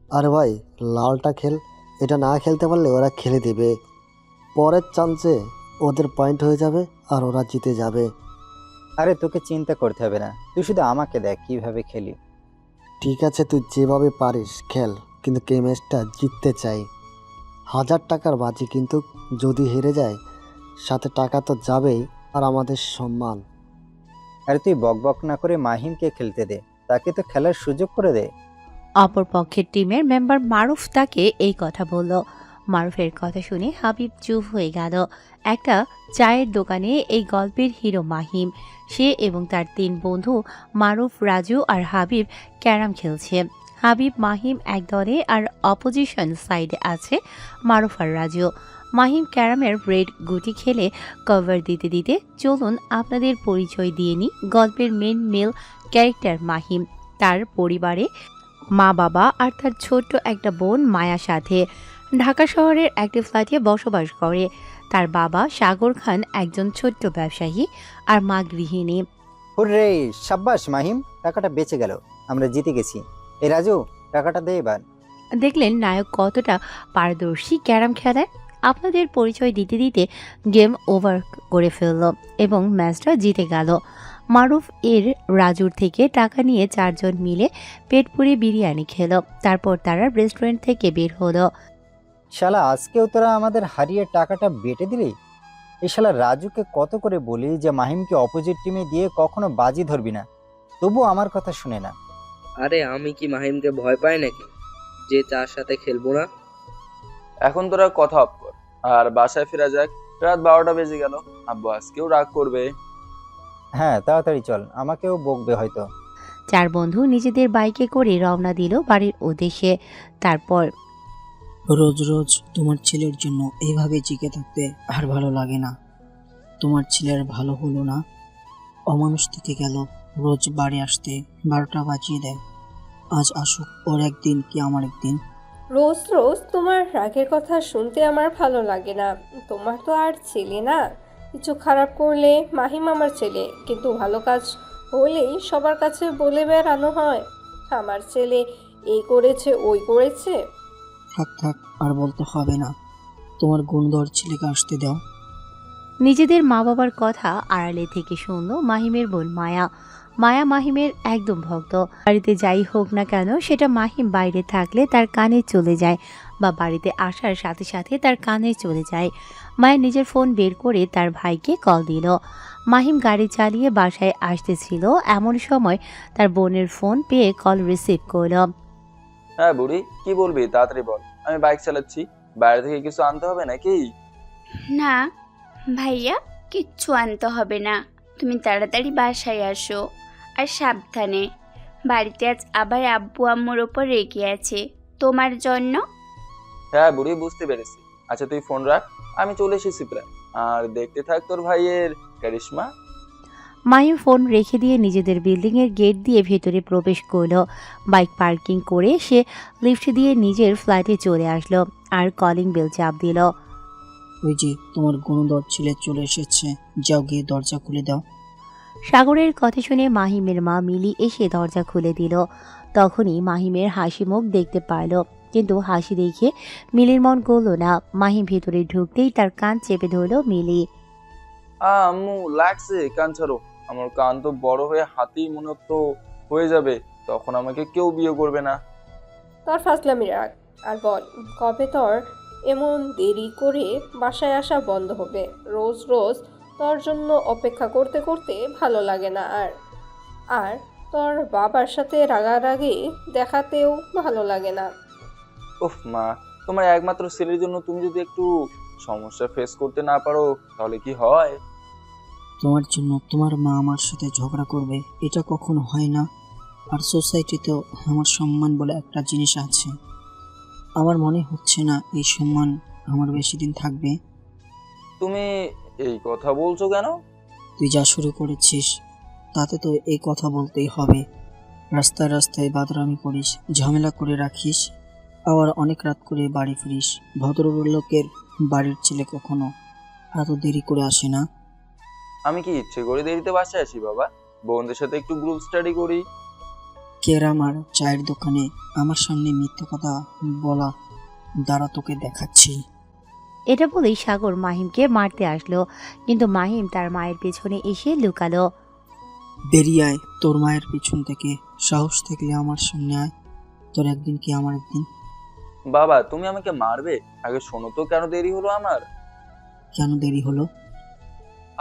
আরে ভাই, লালটা খেল। এটা না খেলতে পারলে ওরা খেলে দেবে। পরের চান্সে ওদের পয়েন্ট হয়ে যাবে আর ওরা জিতে যাবে। আরে তোকে চিন্তা করতে হবে না, তুই শুধু আমাকে দেখ কিভাবে খেলি। ঠিক আছে, তুই যেভাবে পারিস খেল, কিন্তু কে ম্যাচটা জিততে চাই। 1000 টাকার বাজি, কিন্তু যদি হেরে যায় সাথে টাকা তো যাবেই, আর আমাদের সম্মান। আরে তুই বক বক না করে মাহিমকে খেলতে দে, তাকে তো খেলার সুযোগ করে দে। অপর পক্ষের টিমের মেম্বার মারুফ তাকে এই কথা বলল। মারুফের কথা শুনে হাবিব চুপ হয়ে গেল। একটা চায়ের দোকানে এই গল্পের হিরো মাহিম। সে এবং তার 3 বন্ধু মারুফ, রাজু আর হাবিব ক্যারাম খেলছে। হাবিব মাহিম এক দলে আর অপোজিশন সাইডে আছে মারুফ আর রাজু। মাহিম ক্যারামের রেড গুটি খেলে কভার দিতে দিতে, চলুন আপনাদের পরিচয় দিয়ে নিই। গল্পের মেন মেল ক্যারেক্টার মাহিম। তার পরিবারে মা বাবা আর তার ছোট্ট একটা বোন মায়া সাথে ঢাকা শহরের একটি ফ্ল্যাটে বসবাস করে। তার বাবা সাগর খান একজন ছোট্ট ব্যবসায়ী আর মা গৃহিণী। হুররে, সাব্বাস মাহিম, টাকাটা বেঁচে গেল, আমরা জিতে গেছি। এই রাজু, টাকাটা দে এবার। দেখলেন নায়ক কতটা পারদর্শী ক্যারাম খেলায়। আপনাদের পরিচয় দিতে দিতে গেম ওভার করে ফেলল এবং ম্যাচটা জিতে গেল। মারুফ এর রাজুর থেকে টাকা নিয়ে 4 জন মিলে পেট পুড়ে বিরিয়ানি খেলো। তারপর তারা রেস্টুরেন্ট থেকে বের হলো। শালা, আজকেও তোরা আমাদের হারিয়ে টাকাটা বেটে দিলি। এই শালা রাজুকে কত করে বলি যে মাহিমকে অপোজিট টিমে দিয়ে কখনো বাজি ধরবি না, তবুও আমার কথা শুনে না। আরে আমি কি মাহিমকে ভয় পাই নাকি যে তার সাথে খেলবো না? এখন তোরা কথা অফ কর আর বাসায় ফেরা যাক। রাত 12টা বেজে গেল, আব্বু আজকেও রাগ করবে। হ্যাঁ, তাড়াতাড়ি চল, আমাকেও বকবে হয়তো। 4 বন্ধু নিজেদের বাইকে করে রওনা দিল বাড়ির উদ্দেশ্যে। তারপর রোজ রোজ তোমার ছেলের জন্য এইভাবে জিকে থাকতে আর ভালো লাগে না। তোমার ছেলের ভালো হলো না, অমানুষ থেকে গেল, রোজ বাড়ি আসতে 12টা বাজিয়ে দেয়। আজ আসুক, ওর একদিন কি আমার একদিন। রোজ রোজ তোমার রাগের কথা শুনতে আমার ভালো লাগে না। তোমার তো আর ছেলে না, কিছু খারাপ করলে মাহিম আমার ছেলে, কিন্তু ভালো কাজ হলেই সবার কাছে বলে বেড়ানো হয় আমার ছেলে এই করেছে ওই করেছে। থাক থাক, আর বলতে হবে না। তোমার গুণধর ছেলেকে আসতে দাও। নিজেদের মা বাবার কথা আড়ালে থেকে শুনল মাহিমের বোন মায়া। মায়া মাহিমের একদম ভক্ত। বাড়িতে যাই হোক না কেন, সেটা মাহিম বাইরে থাকলে তার কানে চলে যায় বা বাড়িতে আসার সাথে সাথে তার কানে চলে যায়। মায়া নিজের ফোন বের করে তার ভাইকে কল দিল। মাহিম গাড়ি চালিয়ে বাসায় আসতেছিল, এমন সময় তার বোনের ফোন পেয়ে কল রিসিভ করল। হ্যাঁ বুড়ি, কি বলবি তাড়াতাড়ি বল, আমি বাইক চালাচ্ছি। বাইরে থেকে কিছু আনতে হবে নাকি? না ভাইয়া, কিচ্ছু আনতে হবে না, তুমি তাড়াতাড়ি বাসায় আসো। আর সাবধানে, বাড়িতে আজ আবার আব্বু আম্মুর ওপর রেগে আছে তোমার জন্য। হ্যাঁ বুড়ি, বুঝতে পেরেছি। আচ্ছা তুই ফোন রাখ, আমি চলে এসেছি প্রায়। আর দেখতে থাক তোর ভাইয়ের কারিশমা। মাহিম ফোন রেখে দিয়ে নিজেদের বিল্ডিংয়ের গেট দিয়ে ভেতরে প্রবেশ করলো। বাইক পার্কিং করে সে লিফট দিয়ে নিজের ফ্ল্যাটে চলে আসলো আর কলিং বেল চাপ দিল। ওই যে তোমার গুণধর ছেলে চলে এসেছে, যাও গিয়ে দরজা খুলে দাও। সাগরের কথা শুনে মাহিমের মা মিলি এসে দরজা খুলে দিল। তখনই মাহিমের হাসি মুখ দেখতে পারল, কিন্তু হাসি দেখে মিলির মন গলল না। মাহিম ভেতরে ঢুকতেই তার কান চেপে ধরল মিলি। আম্মু লাগছে, কান ছাড়ো। আমার কান তো বড় হয়ে হাতি মনে তো হয়ে যাবে, তখন আমাকে কেউ বিয়ে করবে না। তোর ফাজলামি রাখ আর বল, কবে তোর এমন দেরি করে বাসায় আসা বন্ধ হবে? রোজ রোজ তোর জন্য অপেক্ষা করতে করতে ভালো লাগে না আর। আর তোর বাবার সাথে রাগারাগি দেখাতেও ভালো লাগে না। উফ মা, তোমার একমাত্র ছেলের জন্য তুমি যদি একটু সমস্যা ফেস করতে না পারো তাহলে কি হয়? তোমার জন্য তোমার মা আমার সাথে ঝগড়া করবে, এটা কখনো হয় না। আর সোসাইটিতেও আমার সম্মান বলে একটা জিনিস আছে। আমার মনে হচ্ছে না এই সম্মান আমার বেশি দিন থাকবে। তুমি এই কথা বলছো কেন? তুই যা শুরু করেছিস তাতে তো এই কথা বলতেই হবে। রাস্তায় রাস্তায় বাদরামি করিস, ঝামেলা করে রাখিস, আবার অনেক রাত করে বাড়ি ফিরিস। ভদ্রলোকের বাড়ির ছেলে কখনো এত দেরি করে আসে না। আমি কি ইচ্ছে করে দেরিতে বাসায় আসি বাবা? বন্ধুদের সাথে একটু গ্রুপ স্টাডি করি। কেরামার চায়ের দোকানে আমার সামনে মিথ্যে কথা বলা দ্বারা তোকে দেখাচ্ছি। এটা বলেই সাগর মাহিমকে মারতে আসলো, কিন্তু মাহিম তার মায়ের পেছনে এসে লুকালো। বেরিয়ে আয় তোর মায়ের পিছন থেকে, সাহস থাকলে আমার সামনে আয়, তোর একদিন কি আমার একদিন। বাবা তুমি আমাকে মারবে? আগে শোনো তো কেন দেরি হলো আমার। কেন দেরি হলো?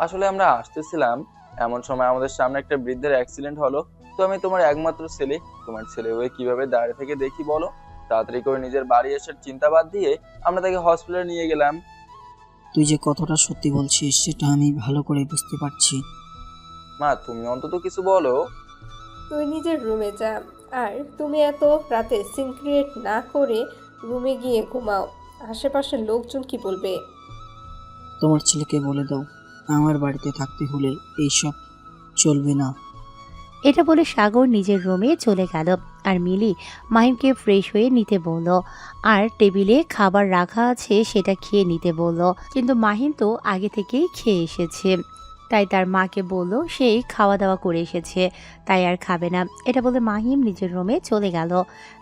আসলে আমরা আসতেছিলাম, এমন সময় আমাদের সামনে একটা বৃদ্ধের অ্যাক্সিডেন্ট হলো। তো আমি তোমার একমাত্র ছেলে, তোমার ছেলে হয়ে কিভাবে দাঁড়িয়ে থেকে দেখি বলো। তাড়াতাড়ি করে নিজের বাড়ি আসার চিন্তা বাদ দিয়ে আমরা তাকে হসপিটালে নিয়ে গেলাম। তুই যে কতটা সত্যি বলছিস সেটা আমি ভালো করে বুঝতে পারছি। মা তুমি অন্তত কিছু বলো। তুই নিজের রুমে যা, আর তুমি এত রাতে সিন ক্রিয়েট না করে রুমে গিয়ে ঘুমাও। আশেপাশের লোকজন কি বলবে? তোমার ছেলেকে বলে দাও আমার বাড়িতে থাকতে হলে এইসব চলবে না। এটা বলে সাগর নিজের রুমে চলে গেল, আর মিলি মাহিমকে ফ্রেশ হয়ে নিতে বলল, আর টেবিলে খাবার রাখা আছে সেটা খেয়ে নিতে বলল। কিন্তু মাহিম তো আগে থেকেই খেয়ে এসেছে, তাই তার মাকে বলল সেই খাওয়া দাওয়া করে এসেছে, তাই আর খাবে না। এটা বলে মাহিম নিজের রুমে চলে গেল।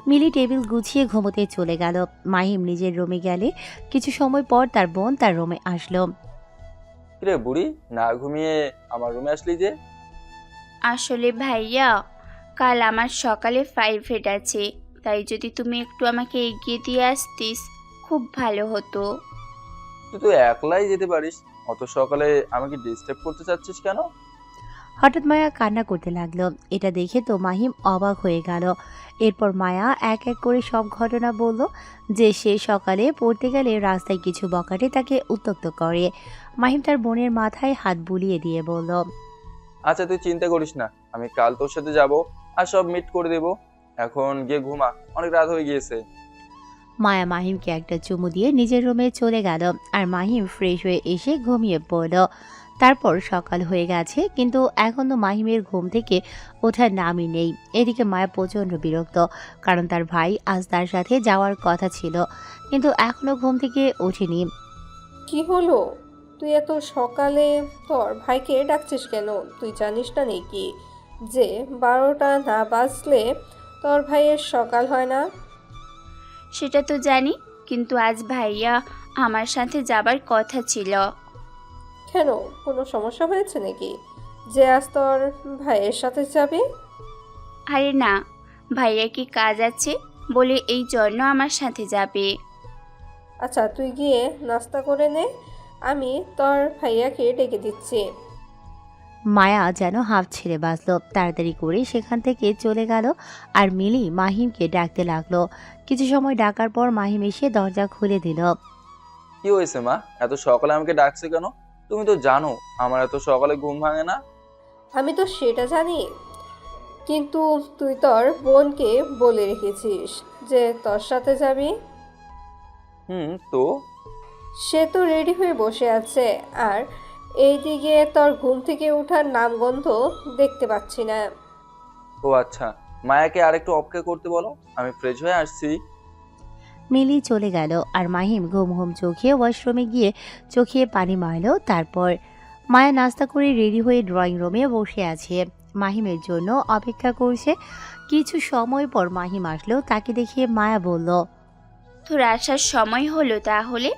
মিলি টেবিল গুছিয়ে ঘুমোতে চলে গেল। মাহিম নিজের রুমে গেলে কিছু সময় পর তার বোন তার রুমে আসলো। কিরে বুড়ি, না ঘুমিয়ে আমার রুমে আসলি যে? আসলে ভাইয়া, কাল আমার সকালে 5 আছে, তাই যদি তুমি একটু আমাকে এগিয়ে দিয়ে আসতিস খুব ভালো হতো। তুই তো একলাই যেতে পারিস, অত সকালে আমাকে ডিস্টার্ব করতে চাচ্ছিস কেন? হঠাৎ মায়া কান্না করতে লাগলো। এটা দেখে তো মাহিম অবাক হয়ে গেল। এরপর মায়া এক এক করে সব ঘটনা বলল, যে সে সকালে পড়তে গেলে রাস্তায় কিছু বখাটে তাকে উত্ত্যক্ত করে। মাহিম তার বোনের মাথায় হাত বুলিয়ে দিয়ে বলল, আচ্ছা তুই চিন্তা করিস না, আমি কাল তোর সাথে যাব আর সব মিট করে দেব। এখন গিয়ে ঘুমা, অনেক রাত হয়ে গিয়েছে। মায়া মাহিমকে একটা চুমু দিয়ে নিজের রুমে চলে গেল, আর মাহিম ফ্রেশ হয়ে এসে ঘুমিয়ে পড়ল। তারপর সকাল হয়ে গেছে, কিন্তু এখনও মাহিমের ঘুম থেকে ওঠার নামই নেই। এদিকে মায়া প্রচণ্ড বিরক্ত, কারণ তার ভাই আজ তার সাথে যাওয়ার কথা ছিল, কিন্তু এখনও ঘুম থেকে ওঠেনি। কি হলো? তুই এত সকালে তোর ভাইকে ডাকছিস কেন? তুই জানিস না নাকি যে 12টা না বাজলে তোর ভাইয়ের সকাল হয় না? সেটা তো জানি, কিন্তু আজ ভাইয়া আমার সাথে যাবার কথা ছিল। কেন, কোনো সমস্যা হয়েছে নাকি যে আজ তোর ভাইয়ের সাথে যাবে? আরে না, ভাইয়া কি কাজ আছে বলে এই জন্য আমার সাথে যাবে। আচ্ছা তুই গিয়ে নাস্তা করে নে, আমি তোর ভাইয়াকে ডেকে দিচ্ছি। মায়া যেন হাঁফ ছেড়ে বাঁচল, তাড়াতাড়ি করে সেখান থেকে চলে গেল। আর মিলি মাহিমকে ডাকতে লাগলো। কিছু সময় ডাকার পর মাহিম এসে দরজা খুলে দিল। কি হয়েছে মা, এত সকালে আমাকে ডাকছে কেন? তুমি তো জানো আমার এত সকালে ঘুম ভাঙে না। আমি তো সেটা জানি, কিন্তু তুই তোর বোনকে বলে রেখেছিস যে তোর সাথে যাবি। তো সে তো রেডি হয়ে বসে আছে, আর এইদিকে তোর ঘুম থেকে ওঠার নামগন্ধ দেখতে পাচ্ছি না। ও আচ্ছা, মায়াকে আরেকটু অপেক্ষা করতে বলো, আমি ফ্রেশ হয়ে আসছি। মিলি চলে গেল, আর মাহিম ঘুম ঘুম চোখে ওয়াশরুমে গিয়ে চোখে পানি মারল। তারপর মায়া নাস্তা করে রেডি হয়ে ড্রয়িং রুমে বসে আছে, মাহিমের জন্য অপেক্ষা করছে। কিছু সময় পর মাহিম আসলো, তাকে দেখে মায়া বলল, তোর আসার সময় হলো তাহলে?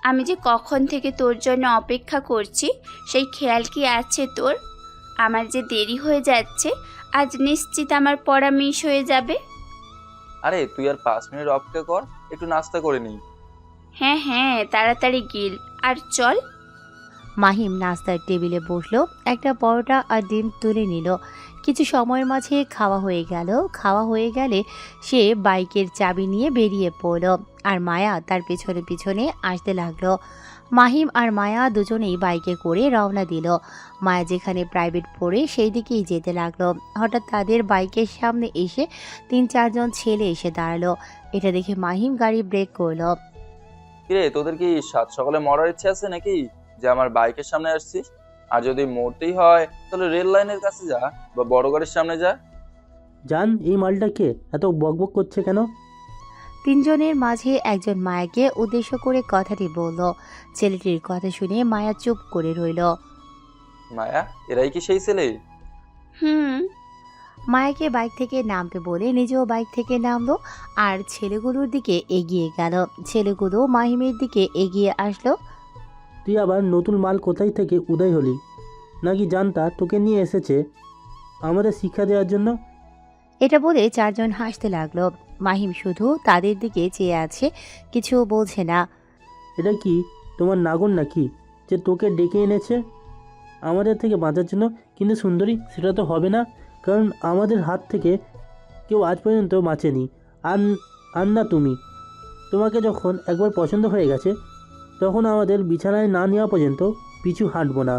আমি যে কখন থেকে তোর জন্য অপেক্ষা করছি সেই খেয়াল কি আছে তোর? আমার যে দেরি হয়ে যাচ্ছে, আজ নিশ্চিত আমার পড়া মিস হয়ে যাবে। আরে তুই আর 5 মিনিট অপেক্ষা কর, একটু নাস্তা করে নিই। হ্যাঁ হ্যাঁ, তাড়াতাড়ি গিল আর চল। মাহিম নাস্তার টেবিলে বসলো, একটা পরোটা আর ডিম তুলে নিল। কিছু সময়ের মাঝে খাওয়া হয়ে গেল। খাওয়া হয়ে গেলে সে বাইকের চাবি নিয়ে বেরিয়ে পড়ল, আর মায়া তার পেছনে পিছনে আসতে লাগলো। মাহিম আর মায়া দুজনেই বাইকে করে রওনা দিল। মায়া যেখানে প্রাইভেট পড়ে সেই দিকেই যেতে লাগলো। হঠাৎ তাদের বাইকের সামনে এসে 3-4 জন ছেলে এসে দাঁড়ালো। এটা দেখে মাহিম গাড়ি ব্রেক করলো। কিরে তোদের কি সাত সকালে মরার ইচ্ছে আছে নাকি যে আমার বাইকের সামনে আসছিস? আর যদি মরতেই হয় তাহলে রেল লাইনের কাছে যা বা বড় গাড়ির সামনে যা। জান, এই মালটা কে এত বকবক করছে কেন? 3 জনের মাঝে একজন মায়াকে উদ্দেশ্য করে কথাটি বলল। ছেলেটির কথা শুনে মায়া চুপ করে রইল। মায়া, এরাই কি সেই ছেলে? হুম। মায়াকে বাইক থেকে নামতে বলে নিজেও বাইক থেকে নামলো আর ছেলেগুলোর দিকে এগিয়ে গেল। ছেলেগুলো মাহিমের দিকে এগিয়ে আসলো। তুই আবার নতুন মাল কোথায় থেকে উদয় হলি? নাকি জানতা তোকে নিয়ে এসেছে আমাদের শিক্ষা দেওয়ার জন্য? এটা বলে চারজন হাসতে লাগলো। মাহিম শুধু তাদের দিকে চেয়ে আছে, কিছু বলছে না। এটা কি তোমার নাগর নাকি যে তোকে ডেকে এনেছে আমাদের থেকে বাঁচার জন্য? কিন্তু সুন্দরী, সেটা তো হবে না, কারণ আমাদের হাত থেকে কেউ আজ পর্যন্ত বাঁচেনি। আর আর না তুমি, তোমাকে যখন একবার পছন্দ হয়ে গেছে তখন আমাদের বিছানায় না নেওয়া পর্যন্ত পিছু হাঁটবো না।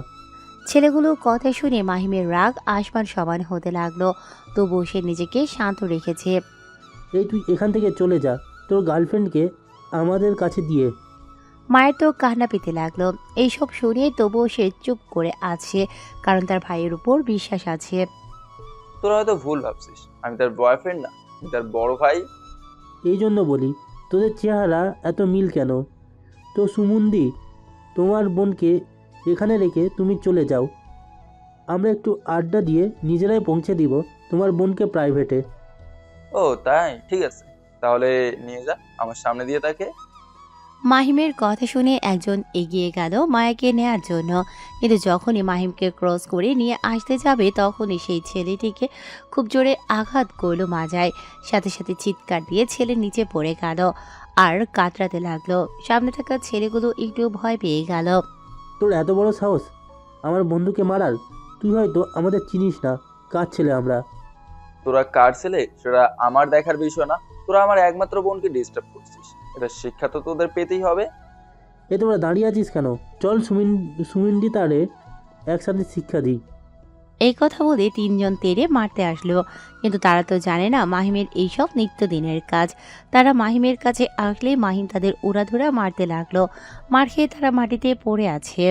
ছেলেগুলো কথা শুনে মাহিমের রাগ আসমান সমান হতে লাগলো। তবুও সে নিজেকে শান্ত রেখেছে। এই তুই এখান থেকে চলে যা তোর গার্লফ্রেন্ডকে আমাদের কাছে দিয়ে। মায়ের তো কান্না পেতে লাগলো। এইসব শুনে তবুও সে চুপ করে আছে, কারণ তার ভাইয়ের উপর বিশ্বাস আছে। তোরা হয়তো ভুল ভাবছিস, আমি তার বয়ফ্রেন্ড না, আমি তার বড় ভাই। এই জন্য বলি তোদের চেহারা এত মিল কেন? তো সুমন্দি, তোমার বোনকে এখানে রেখে তুমি চলে যাও, আমরা একটু আড্ডা দিয়ে নিজেরাই পৌঁছে দিব তোমার বোনকে প্রাইভেটে। ও তাই, ঠিক আছে, তাহলে নিয়ে যা আমার সামনে দিয়ে তাকে। মাহিমের কথা শুনে একজন এগিয়ে গেল মায়াকে নেয়ার জন্য, কিন্তু যখনই মাহিমকে ক্রস করে নিয়ে আসতে যাবে তখনই সেই ছেলেটিকে খুব জোরে আঘাত করলো মাজায়। সাথে সাথে চিৎকার দিয়ে ছেলে নিচে পড়ে গেল আর কাতরাতে লাগলো। সামনে থাকা ছেলেগুলো একটু ভয় পেয়ে গেল। তোর এত বড় সাহস আমার বন্ধুকে মারার? তুই হয়তো আমাদের চিনিস না, কার ছেলে আমরা। তোরা কার ছেলে সেটা আমার দেখার বিষয় না, তোরা আমার একমাত্র বোনকে ডিস্টার্ব করছিস, এটা শিক্ষা তো তোদের পেতেই হবে। এ তোমরা দাঁড়িয়ে আছিস কেন? চল সুমিন্দি তারে একসাথে শিক্ষা দিই। এই কথা বলে তিনজন তেড়ে মারতে আসলো, কিন্তু তারা তো জানে না মাহিমের এইসব নিত্যদিনের কাজ। তারা মাহিমের কাছে আসলে মাহিম তাদের উড়াধুরা মারতে লাগলো। মার খেয়ে তারা মাটিতে পড়ে আছে।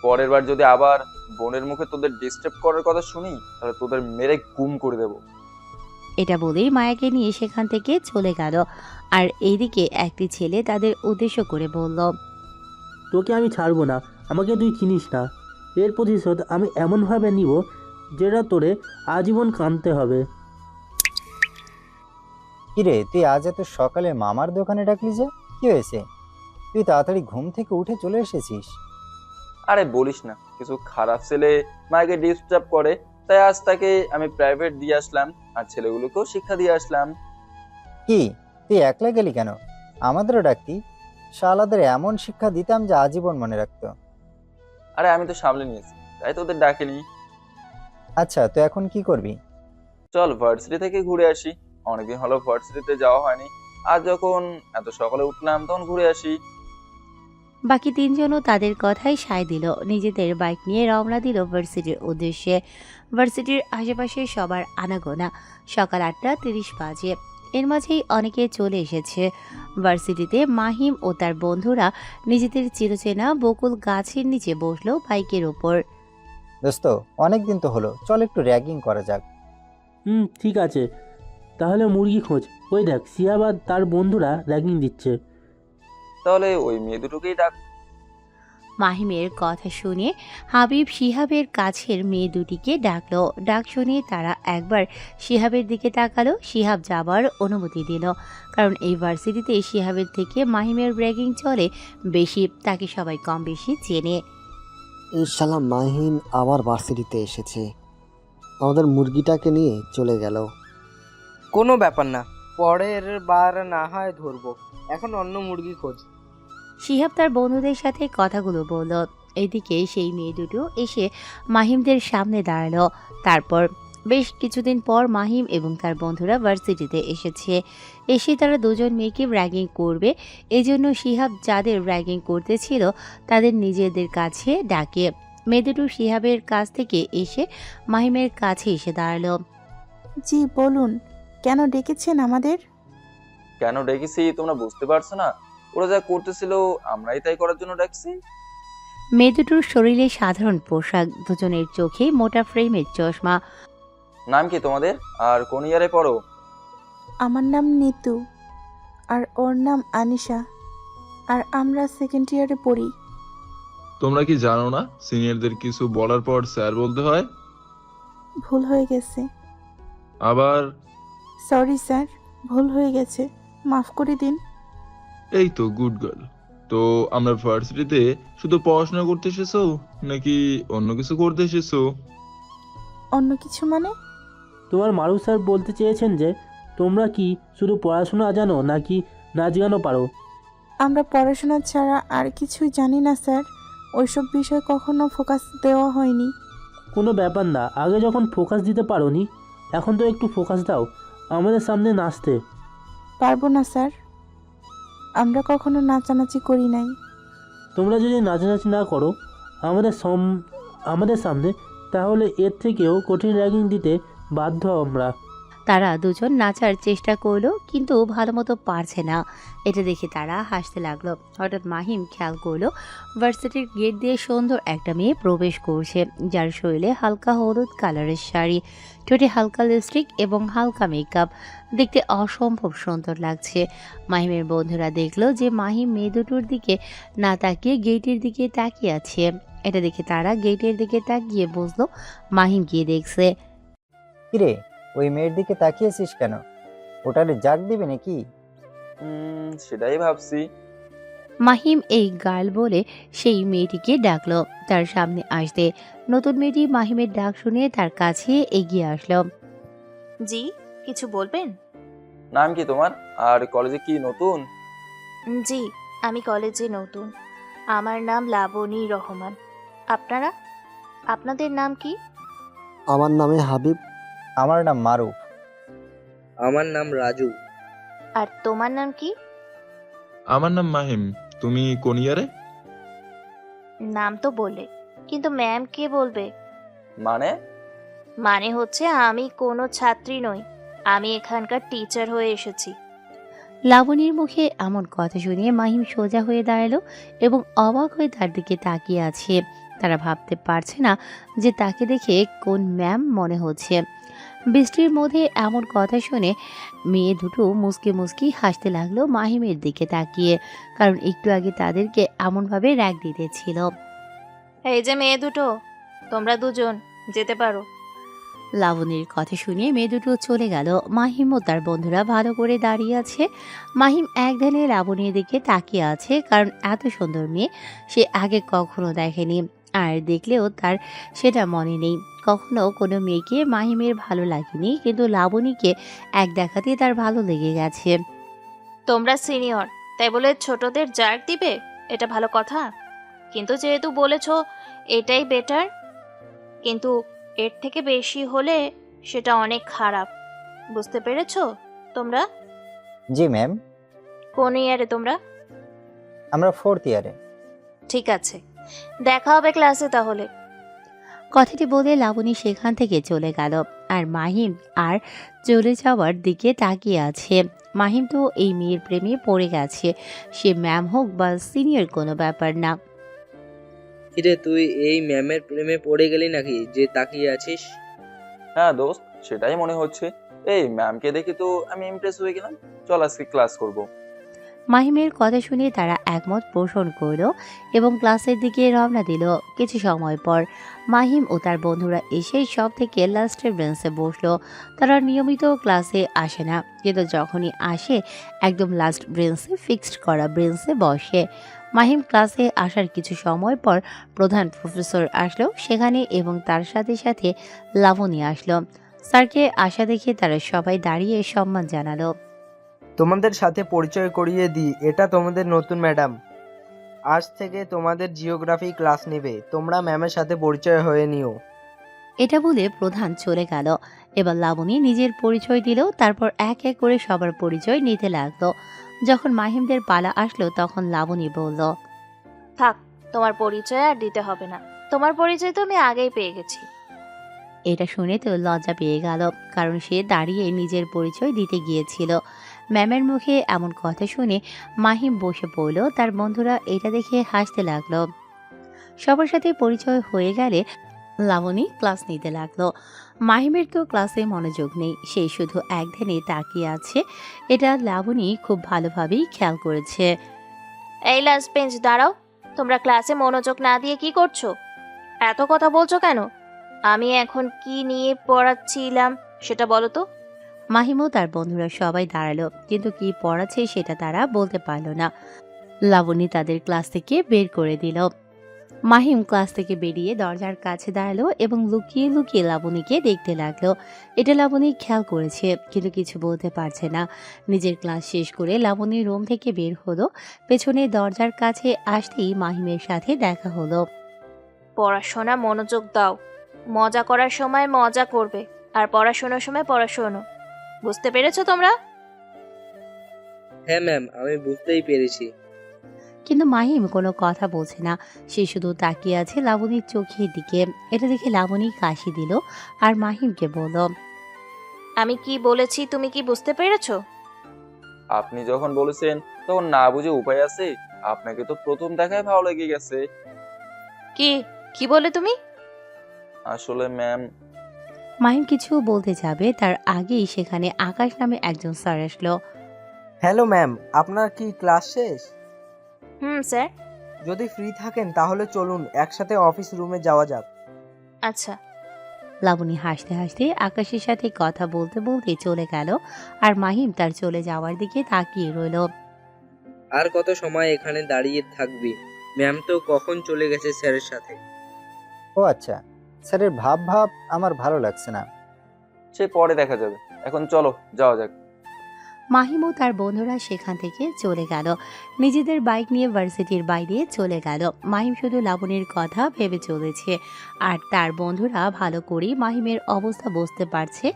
পরের বার যদি আবার বোনের মুখে তোদের ডিস্টার্ব করার কথা শুনি তাহলে তোদের মেরে গুম করে দেব। এটা বলেই মায়াকে নিয়ে সেখান থেকে চলে গেল। আর এইদিকে একটি ছেলে তাদের উদ্দেশ্য করে বলল, তোকে আমি ছাড়বো না, আমাকে তুই চিনিস না। এর প্রতিশোধ আমি এমনভাবে নিব যেটা তোরে আজীবন কাঁদতে হবে। কিরে, তুই আজ এত সকালে মামার দোকানে ডাকলি যে? কি হয়েছে? তুই তাড়াতাড়ি ঘুম থেকে উঠে চলে এসেছিস। আরে বলিস না, কিছু খারাপ ছেলে মাকে ডিস্টার্ব করে, তাই আজ তাকে আমি প্রাইভেট দিয়ে আসলাম আর ছেলেগুলোকেও শিক্ষা দিয়ে আসলাম। কি, তুই একলা গেলি কেন? আমাদেরও ডাকতি, শালাদের এমন শিক্ষা দিতাম যে আজীবন মনে রাখতো। আরে আমি তো সামলে নিয়েছি, তাই তোদের ডাকিনি। আচ্ছা, তো এখন কি করবি? চল ভার্সিটি থেকে ঘুরে আসি, অনেকদিন হলো ভার্সিটিতে যাওয়া হয়নি। আজ যখন এত সকালে উঠলাম তখন ঘুরে আসি। বাকি তিনজনও তাদের কথাই সায় দিল। নিজেদের বাইক নিয়ে রওনা দিল ভার্সিটির উদ্দেশ্যে। ভার্সিটির আশেপাশে সবার আনাগোনা। সকাল 8:30 বাজে। এর মাঝেই অনেকে চলে এসেছে ভার্সিটিতে। মাহিম ও তার বন্ধুরা নিজেদের চিরচেনা বকুল গাছের নিচে বসলো বাইকের ওপর। দোস্ত, অনেকদিন তো হলো, চল একটু র্যাগিং করা যাক। ঠিক আছে, তাহলে মুরগি খোঁজ। ওই দেখ, সিয়াবাদ তার বন্ধুরা র্যাগিং দিচ্ছে। তাহলে ওই মেয়ে দুটোকেই ডাক। মাহিমের কথা শুনে হাবিব শিহাবের কাছের মেয়ে দুটিকে ডাকলো। ডাক শুনে তারা একবার শিহাবের দিকে তাকালো। শিহাব যাবার অনুমতি দিল, কারণ এই ভার্সিটিতে শিহাবের থেকে মাহিমের র্যাগিং চলে বেশি। তাকে সবাই কম বেশি চেনে। এই শালা মাহিম আবার ভার্সিটিতে এসেছে, আমাদের মুরগিটাকে নিয়ে চলে গেল। কোনো ব্যাপার না, পরের বার না হয় ধরবো, এখন অন্য মুরগি খোঁজ। শিহাব তার বন্ধুদের সাথে কথাগুলো বলল। এদিকে সেই মেয়ে দুটো এসে মাহিমদের সামনে দাঁড়ালো। তারপর বেশ কিছুদিন পর মাহিম এবং তার বন্ধুরা ভার্সিটিতে এসেছে। এসে তারা দুজন মেয়েকে র্যাগিং করবে, এজন্য শিহাব যাদের র্যাগিং করতেছিল তাদের নিজেদের কাছে ডাকে। মেয়ে দুটো শিহাবের কাছ থেকে এসে মাহিমের কাছে এসে দাঁড়ালো। জি বলুন, কেন ডেকেছেন আমাদের? কেন ডেকেছি তোমরা বুঝতে পারছো না? ওরা যা করতেছিল আমরাই তাই করার জন্য ডাকছি। মেয়ে দুটোর শরীরে সাধারণ পোশাক, দুজনের চোখে মোটা ফ্রেমের চশমা। নাম কি তোমাদের আর কোন ইয়ারে পড়ো? আমার নাম নিতু আর ওর নাম আনিশা, আর আমরা সেকেন্ড ইয়ারে পড়ি। তোমরা কি জানো না সিনিয়রদের কিছু বলার পর স্যার বলতে হয়? ভুল হয়ে গেছে। আবার সরি স্যার, ভুল হয়ে গেছে, মাফ করে দিন। এই তো গুড গার্ল। তো আমরা ভার্সিটিতে শুধু পড়াশোনা করতে এসেছো নাকি অন্য কিছু করতে এসেছো? অন্য কিছু মানে? তোমার মারুফ স্যার বলতে চেয়েছেন যে তোমরা কি শুধু পড়াশোনা জানো নাকি নাচ গানও পারো? আমরা পড়াশোনা ছাড়া আর কিছুই জানি না স্যার, ওইসব বিষয়ে কখনো ফোকাস দেওয়া হয়নি। কোনো ব্যাপার না, আগে যখন ফোকাস দিতে পারোনি এখন তো একটু ফোকাস দাও আমাদের সামনে নাচতে। পারবো না স্যার, আমরা কখনো নাচানাচি করি নাই। তোমরা যদি নাচানাচি না করো আমাদের সামনে, তাহলে এর থেকেও কঠিন র্যাগিং দিতে বাধ্য আমরা। তারা দুজন নাচার চেষ্টা করলো কিন্তু ভালো মতো পারছে না। এটা দেখে তারা হাসতে লাগলো। হঠাৎ মাহিম খেয়াল করলো ভার্সিটির গেট দিয়ে সুন্দর একটা মেয়ে প্রবেশ করছে, যার শরীরে হালকা হলুদ কালারের শাড়ি, ঠোঁটে হালকা লিপস্টিক এবং হালকা মেকআপ। দেখতে অসম্ভব সুন্দর লাগছে। মাহিমের বন্ধুরা দেখলো যে মাহিম মেয়ে দুটোর দিকে না তাকিয়ে গেটের দিকে তাকিয়ে আছে। এটা দেখে তারা গেটের দিকে তাকিয়ে বুঝলো মাহিম গিয়ে দেখছে। কিরে, ওই মেয়ের দিকে তাকিয়েছিস কেন? ওটারে জাগ দিবি নাকি? সেটাই ভাবছি। মাহিম এই গার্ল বলে সেই মেয়েটিকে ডাকলো তার সামনে আসতে। নতুন মেয়েটি মাহিমের ডাক শুনে তার কাছে এগিয়ে আসলো। জি, কিছু বলবেন? নাম কি তোমার? আর কলেজে কি নতুন? জি, আমি কলেজে নতুন। আমার নাম লাবণী রহমান। আপনারা? আপনাদের নাম কি? আমার নামে হাবিব। আমার নাম মারুফ। আমার নাম রাজু। আর তোমার নাম কি? আমার নাম মাহিম। তুমি কোন ইয়ারে? নাম তো বললে, কিন্তু ম্যাম কে বলবে? মানে? মানে হচ্ছে আমি কোনো ছাত্রী নই, আমি এখানকার টিচার হয়ে এসেছি। লাবণীর মুখে এমন কথা শুনে মাহিম সোজা হয়ে দাঁড়ালো এবং অবাক হয়ে তার দিকে তাকিয়ে আছে। তারা ভাবতে পারছে না যে তাকে দেখে কোন ম্যাম মনে হচ্ছে। বৃষ্টির মধ্যে এমন কথা শুনে মেয়ে দুটো মুসকি মুসকি হাসতে লাগলো মাহিমের দিকে তাকিয়ে, কারণ একটু আগে তাদেরকে এমনভাবে র্যাগ দিতেছিল। এই যে মেয়ে দুটো, তোমরা দুজন যেতে পারো। লাবণীর কথা শুনে মেয়ে দুটো চলে গেল। মাহিম ও তার বন্ধুরা ভালো করে দাঁড়িয়ে আছে। মাহিম এক ধ্যানে লাবণীর দিকে তাকিয়ে আছে, কারণ এত সুন্দর মেয়ে সে আগে কখনো দেখেনি, আর দেখলেও তার সেটা মনে নেই। কখনো কোনো মেয়েকে মাহিমের ভালো লাগেনি, কিন্তু লাবণীকে এক দেখাতেই তার ভালো লেগে গেছে। তোমরা সিনিয়র, তাই বলে ছোটদের জার্ক দিবে, এটা ভালো কথা? কিন্তু যেহেতু বলেছো এটাই বেটার, কিন্তু এর থেকে বেশি হলে সেটা অনেক খারাপ। বুঝতে পেরেছো তোমরা? জি ম্যাম। কোন ইয়ারে তোমরা? আমরা 4th ইয়ারে। ঠিক আছে, দেখা হবে ক্লাসে তাহলে। কথাটি বলে লাবণী সেখান থেকে চলে গেল, আর মাহিম আর চলে যাওয়ার দিকে তাকিয়ে আছে। মাহিম তো এই মেয়ের প্রেমে পড়ে গেছে, সে ম্যাম হোক বা সিনিয়র কোনো ব্যাপার না। কিরে, তুই এই ম্যামের প্রেমে পড়ে গেলি নাকি যে তাকিয়ে আছিস? হ্যাঁ দোস্ত, সেটাই মনে হচ্ছে। এই ম্যামকে দেখে তো আমি ইমপ্রেস হয়ে গেলাম। চল আজকে ক্লাস করব। মাহিমের কথা শুনে তারা একমত পোষণ করল এবং ক্লাসের দিকে রওনা দিল। কিছু সময় পর মাহিম ও তার বন্ধুরা এসে সব থেকে লাস্টের বেঞ্চে বসলো। তারা নিয়মিত ক্লাসে আসে না, কিন্তু যখনই আসে একদম লাস্ট বেঞ্চে, ফিক্সড করা বেঞ্চে বসে। মাহিম ক্লাসে আসার কিছু সময় পর প্রধান প্রফেসর আসলো সেখানে এবং তার সাথে সাথে লাবণী আসলো। স্যারকে আসা দেখে তারা সবাই দাঁড়িয়ে সম্মান জানালো। তোমাদের সাথে পরিচয় করিয়ে দিই, এটা তোমাদের নতুন ম্যাডাম। আজ থেকে তোমাদের জিওগ্রাফি ক্লাস নেবে, তোমরা ম্যামের সাথে পরিচয় হয়ে নিও। এটা বলে প্রধান চলে গেল। এবার লাবণী নিজের পরিচয় দিল, তারপর এক এক করে সবার পরিচয় নিতে লাগলো। যখন মাহিমদের পালা আসলো তখন লাবণী বলল, থাক, তোমার পরিচয় আর দিতে হবে না, তোমার পরিচয় তো আমি আগেই পেয়ে গেছি। এটা শুনে তো লজ্জা পেয়ে গেল, কারণ সে দাঁড়িয়ে নিজের পরিচয় দিতে গিয়েছিল। ম্যামের মুখে এমন কথা শুনে মাহিম বসে পড়ল। তার বন্ধুরা এটা দেখে হাসতে লাগলো। সবার সাথে পরিচয় হয়ে গেলে লাবণী ক্লাস নিতে লাগলো। মাহিমের তো ক্লাসে মনোযোগ নেই, সে শুধু এক ধ্যানে তাকিয়ে আছে। এটা লাবণী খুব ভালোভাবেই খেয়াল করেছে। এই লাস্ট বেঞ্চ দাঁড়াও, তোমরা ক্লাসে মনোযোগ না দিয়ে কি করছো? এত কথা বলছো কেন? আমি এখন কি নিয়ে পড়াচ্ছিলাম সেটা বলো তো। মাহিম ও তার বন্ধুরা সবাই দাঁড়ালো, কিন্তু কি পড়াচ্ছে সেটা তারা বলতে পারলো না। লাবণী তাদের ক্লাস থেকে বের করে দিল। মাহিম ক্লাস থেকে বেরিয়ে দরজার কাছে দাঁড়ালো এবং লুকিয়ে লুকিয়ে লাবণীকে দেখতে লাগলো। এটা লাবণী খেয়াল করেছে, কিন্তু কিছু বলতে পারছে না। নিজের ক্লাস শেষ করে লাবণী রুম থেকে বের হলো। পেছনে দরজার কাছে আসতেই মাহিমের সাথে দেখা হলো। পড়াশোনা মনোযোগ দাও। মজা করার সময় মজা করবে, আর পড়াশোনার সময় পড়াশোনা। বুঝতে পেরেছো তোমরা? হ্যাঁ ম্যাম, আমি বুঝতেই পেরেছি। কিন্তু মাহিম কোনো কথা বলছে না। সে শুধু তাকিয়ে আছে লাবণীর চোখের দিকে। এটা দেখে লাবণী কাশি দিল আর মাহিমকে বলল, আমি কি বলেছি তুমি কি বুঝতে পেরেছো? আপনি যখন বলেছেন তখন না বুঝে উপায় আছে? আপনাকে তো প্রথম দেখায় ভালো লেগে গেছে। কি কি বলে তুমি? আসলে ম্যাম, মাহিম কিছু বলতে যাবে তার আগেই সেখানে আকাশ নামে একজন স্যার আসলো। হ্যালো ম্যাম, আপনার কি ক্লাস শেষ? স্যার। যদি ফ্রি থাকেন তাহলে চলুন একসাথে অফিস রুমে যাওয়া যাক। আচ্ছা। লাবণী হাসতে হাসতে আকাশের সাথে কথা বলতে বলতে চলে গেল, আর মাহিম তার চলে যাওয়ার দিকে তাকিয়ে রইল। আর কত সময় এখানে দাঁড়িয়ে থাকবি? ম্যাম তো কখন চলে গেছে স্যারের সাথে। ও আচ্ছা, স্যারের ভাব ভাব আমার ভালো লাগছে না। সে পরে দেখা যাবে, এখন চলো যাওয়া যাক। মাহিম ও তার বন্ধুরা সেখান থেকে চলে গেল। নিজেদের বাইক নিয়ে ভার্সিটির বাইরে চলে গেল। মাহিম শুধু লাবণীর কথা ভেবে চলেছে, আর তার বন্ধুরা ভালো করেই মাহিমের অবস্থা বুঝতে পারছে।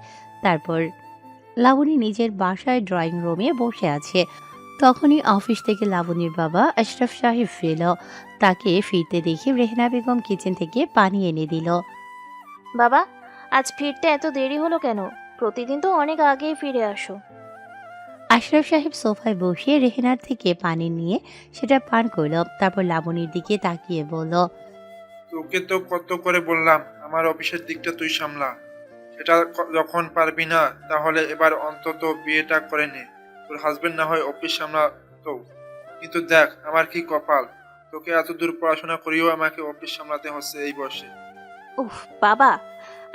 তারপর লাবণী নিজের বাসায় ড্রয়িং রুমে বসে আছে। তখনই অফিস থেকে লাবণীর বাবা আশরাফ সাহেব ফিরল। তাকে ফিরতে দেখে রেহনা বেগম কিচেন থেকে পানি এনে দিল। বাবা, আজ ফিরতে এত দেরি হলো কেন? প্রতিদিন তো অনেক আগেই ফিরে আসো। আশরাফ সাহেব সোফায় বসিয়ে রেহেনার থেকে পানি নিয়ে সেটা পান করল। তারপর লাবণীর দিকে তাকিয়ে বলল, তোকে তো কত করে বললাম আমার অফিসের দিকটা তুই সামলা। সেটা যখন পারবি না তাহলে এবার অন্তত বিয়েটা করে নে। তোর হাজবেন্ড না হয় অফিস সামলাতো, কিন্তু দেখ আমার কি কপাল, তোকে এত দূর পড়াশোনা করিও আমাকে অফিস সামলাতে হচ্ছে এই বয়সে। উফ বাবা,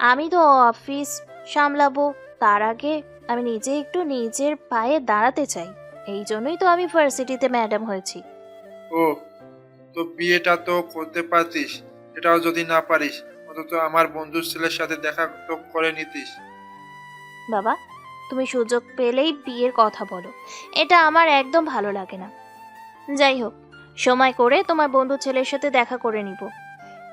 আমি তো অফিস সামলাবো, তার আগে আমি নিজে একটু নিজের পায়ে দাঁড়াতে চাই। এই জন্যই তো আমি ভার্সিটিতে ম্যাডাম হয়েছি। ও, তো বিয়েটা তো করতে পারতিস, এটাও যদি না পারিস অন্তত আমার বন্ধুর ছেলের সাথে দেখা তো করে নিতিস। বাবা, তুমি সুযোগ পেলেই বিয়ের কথা বলো, এটা আমার একদম ভালো লাগে না। যাই হোক, সময় করে তোমার বন্ধু ছেলের সাথে দেখা করে নিব।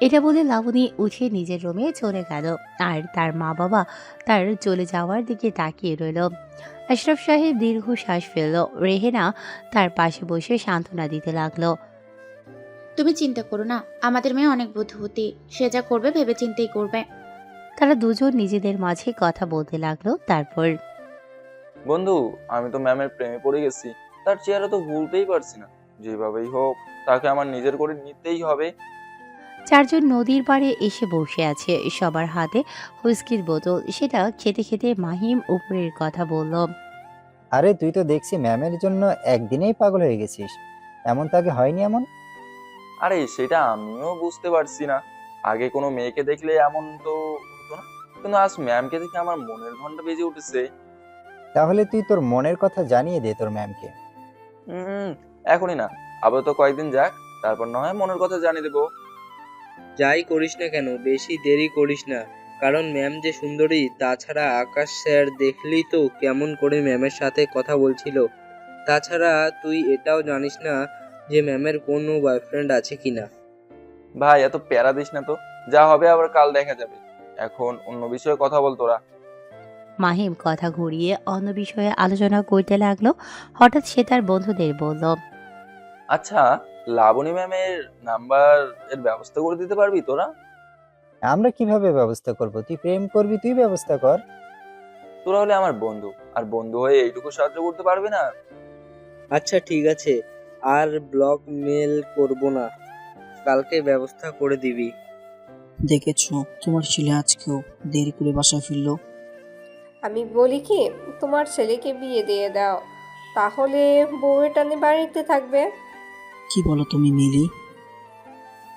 এটা বলে লাবণী উঠে নিজের রুমে চলে গেল, আর তার মা বাবা তার চলে যাওয়ার দিকে তাকিয়ে রইল। আশরাফ সাহেব দীর্ঘ শ্বাস ফেলল। রেহেনা তার পাশে বসে সান্ত্বনা দিতে লাগলো। তুমি চিন্তা করো না, আমাদের মেয়ে অনেক বুদ্ধিমতী, সে যা করবে ভেবে চিন্তেই করবে। তারা দুজন নিজেদের মাঝে কথা বলতে লাগলো। তারপর, বন্ধু, আমি তো ম্যামের প্রেমে পড়ে গেছি। তার চেহারা তো ভুলতেই পারছি না। যেভাবেই হোক তাকে আমার নিজের করে নিতেই হবে। চারজন নদীর পাড়ে এসে বসে আছে, সবার হাতে হুইস্কির বোতল। সেটা খেতে খেতে মাহিম উপরের কথা বলল। আরে তুই তো দেখছি ম্যামের জন্য একদিনেই পাগল হয়ে গেছিস, এমন তো আগে হয়নি এমন। আরে সেটা আমিও বুঝতে পারছি না। আগে কোনো মেয়েকে দেখলে এমন তো হতো না, কিন্তু আজ ম্যামকে দেখে আমার মনের ঘন্টা বেজে উঠেছে। তাহলে তুই তোর মনের কথা জানিয়ে দে তোর ম্যামকে। এখনই না, আবার তো কয়েকদিন যাক, তারপর না হয় মনের কথা জানিয়ে দেবো। যাই করিস না কেন বেশি দেরি করিস না, কারণ ম্যাম যে সুন্দরী। তাছাড়া আকাশ স্যার দেখলি তো কেমন করে ম্যামের সাথে কথা বলছিল। তাছাড়া তুই এটাও জানিস না যে ম্যামের কোনো বয়ফ্রেন্ড আছে কিনা। ভাই এত প্যারা দিস না তো, যা হবে আবার কাল দেখা যাবে। এখন অন্য বিষয়ে কথা বল তোরা। মাহিম কথা ঘুরিয়ে অন্য বিষয়ে আলোচনা করতে লাগলো। হঠাৎ সে তার বন্ধুদের বলল, আচ্ছা, লাবণী ম্যামের নাম্বার এর ব্যবস্থা করে দিতে পারবি তোরা? আমরা কিভাবে ব্যবস্থা করব? তুই প্রেম করবি, তুই ব্যবস্থা কর। তোরা হলে আমার বন্ধু, আর বন্ধু হয়ে এইটুকু সাহায্য করতে পারবি না? আচ্ছা ঠিক আছে, আর ব্লক মেল করব না, কালকে ব্যবস্থা করে দিবি। দেখেছো তোমার ছেলে আজকেও দেরি করে বাসায় ফিরলো। আমি বলি কি, তোমার ছেলেকে বিয়ে দিয়ে দাও, তাহলে বউয়ের টানে বাড়িতে থাকবে। কি বলো তুমি মিলি?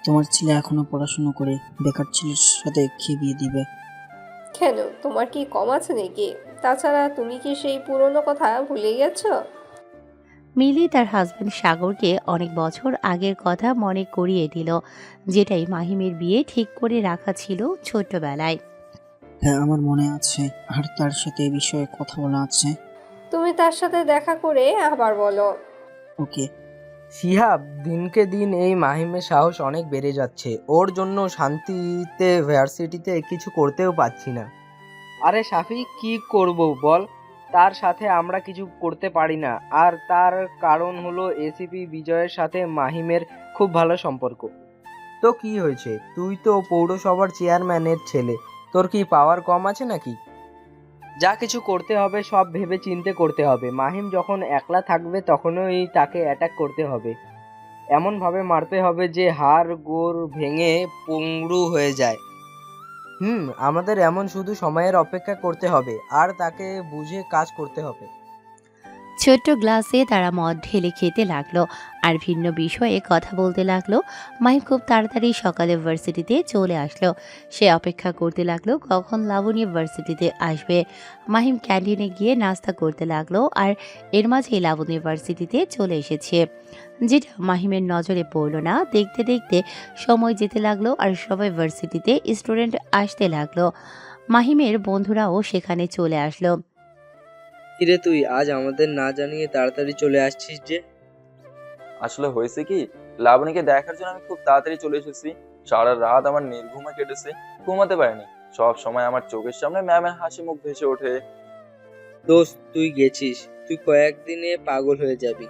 তোমার ছেলে এখনো পড়াশোনা করে বেকার ছেলের সাথে খেয়ে বিয়ে দিবে? কেন, তোমার কি কম আছে নাকি? তাছাড়া তুমি কি সেই পুরনো কথা ভুলে গেছো? মিলি তার হাজবেন্ড সাগরকে অনেক বছর আগের কথা মনে করিয়ে দিল, যেটাই মাহিমের বিয়ে ঠিক করে রাখা ছিল ছোট্টবেলায়। হ্যাঁ, আমার মনে আছে, আর তার সাথে এই বিষয়ে কথা বলা আছে। তুমি তার সাথে দেখা করে আবার বলো। ওকে। শিহাব, দিনকে দিন এই মাহিমের সাহস অনেক বেড়ে যাচ্ছে। ওর জন্য শান্তিতে ভার্সিটিতে কিছু করতেও পারছি না। আরে সাফি, কি করব বল? তার সাথে আমরা কিছু করতে পারি না, আর তার কারণ হলো এসিপি বিজয়ের সাথে মাহিমের খুব ভালো সম্পর্ক। তো কি হয়েছে? তুই তো পৌরসভার চেয়ারম্যানের ছেলে, তোর কি পাওয়ার কম আছে নাকি? যা কিছু করতে হবে সব ভেবে চিন্তে করতে হবে। মাহিম যখন একলা থাকবে তখনই তাকে অ্যাটাক করতে হবে, এমনভাবে মারতে হবে যে হাড় গোড় ভেঙে পঙ্গু হয়ে যায়। আমাদের এমন শুধু সময়ের অপেক্ষা করতে হবে, আর তাকে বুঝে কাজ করতে হবে। ছোট্ট গ্লাসে তারা মদ ঢেলে খেতে লাগলো আর ভিন্ন বিষয়ে কথা বলতে লাগলো। মাহিম খুব তাড়াতাড়ি সকালে ভার্সিটিতে চলে আসলো। সে অপেক্ষা করতে লাগলো কখন লাবণী ভার্সিটিতে আসবে। মাহিম ক্যান্টিনে গিয়ে নাস্তা করতে লাগলো, আর এর মাঝেই লাবণী ভার্সিটিতে চলে এসেছে, যেটা মাহিমের নজরে পড়লো না। দেখতে দেখতে সময় যেতে লাগলো আর সবাই ভার্সিটিতে স্টুডেন্ট আসতে লাগলো। মাহিমের বন্ধুরাও সেখানে চলে আসলো। কিরে, তুই আজ আমাদের না জানিয়ে তাড়াতাড়ি চলে আসছিস যে? আসলে হয়েছে কি, লাবণীকে দেখার জন্য আমি খুব তাড়াতাড়ি চলে এসেছি। সারা রাত আমার নির্ঘুমে কেটেছে, ঘুমাতে পারিনি। সব সময় আমার চোখের সামনে ম্যামের হাসি মুখ ভেসে ওঠে। দোস্ত, তুই গেছিস, তুই কয়েকদিনে পাগল হয়ে যাবি।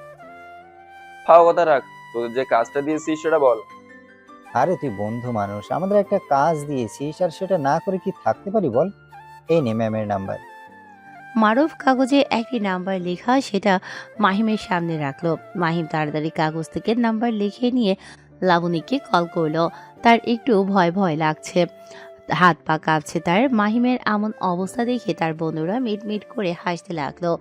ফাও কথা রাখ, তোদের যে কাজটা দিয়েছিস সেটা বল। আরে তুই বন্ধু মানুষ, আমাদের একটা কাজ দিয়েছিস আর সেটা না করে কি থাকতে পারি বল? এই নে ম্যামের নাম্বার। মারুফ কাগজে একটি নাম্বার লেখা, সেটা মাহিমের সামনে রাখলো। মাহিম তাড়াতাড়ি কাগজ থেকে নাম্বার লিখে নিয়ে লাবণীকে কল করলো। তার একটু ভয় ভয় লাগছে, হাত পা কাঁপছে তার। মাহিমের এমন অবস্থা দেখে তার বন্ধুরা মিটমিট করে হাসতে লাগলো।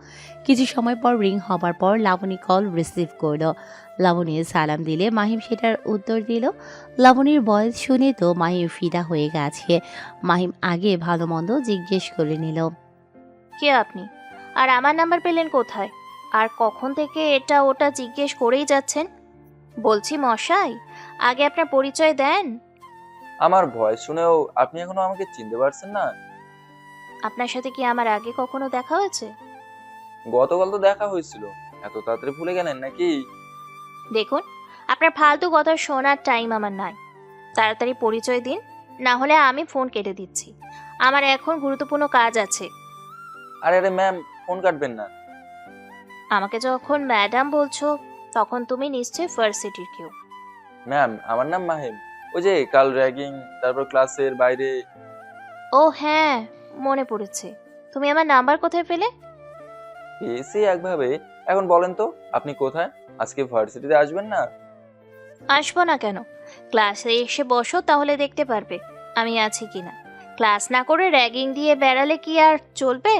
কিছু সময় পর রিং হবার পর লাবণী কল রিসিভ করলো। লাবণী সালাম দিলে মাহিম সেটার উত্তর দিল। লাবণীর ভয়েস শুনে তো মাহিম ফিদা হয়ে গেছে। মাহিম আগে ভালো মন্দ জিজ্ঞেস করে নিল। কে আপনি? আর আমার নাম্বার পেলেন কোথায়? আর কখন থেকে এটা ওটা জিজ্ঞেস করেই যাচ্ছেন? বলছি মশাই, আগে আপনার পরিচয় দেন। আমার ভয়েস শুনেও আপনি এখনো আমাকে চিনতে পারছেন না? আপনার সাথে কি আমার আগে কখনো দেখা হয়েছে? গতকাল তো দেখা হয়েছিল, এত তাড়াতাড়ি ভুলে গেলেন নাকি? দেখুন, আপনার ফালতু কথা শোনার টাইম আমার নাই। তাড়াতাড়ি পরিচয় দিন, না হলে আমি ফোন কেটে দিচ্ছি। আমার এখন গুরুত্বপূর্ণ কাজ আছে। আরে আরে ম্যাম, ফোন কাটবেন না। আমাকে যখন ম্যাডাম বলছো, তখন তুমি নিশ্চয়ই ভার্সিটির কেউ। ম্যাম, আমার নাম মাহিম। ওই যে কাল র্যাগিং, তারপর ক্লাসের বাইরে। ও হ্যাঁ, মনে পড়েছে। তুমি আমার নাম্বার কোথায় পেলে? পেয়েছি একভাবে। এখন বলেন তো, আপনি কোথায়? আজকে ভার্সিটিতে আসবেন না? আসবো না কেন? ক্লাসে এসে বসো, তাহলে দেখতে পারবে আমি আছি কিনা। ক্লাস না করে র্যাগিং দিয়ে বেড়ালে কি আর চলবে?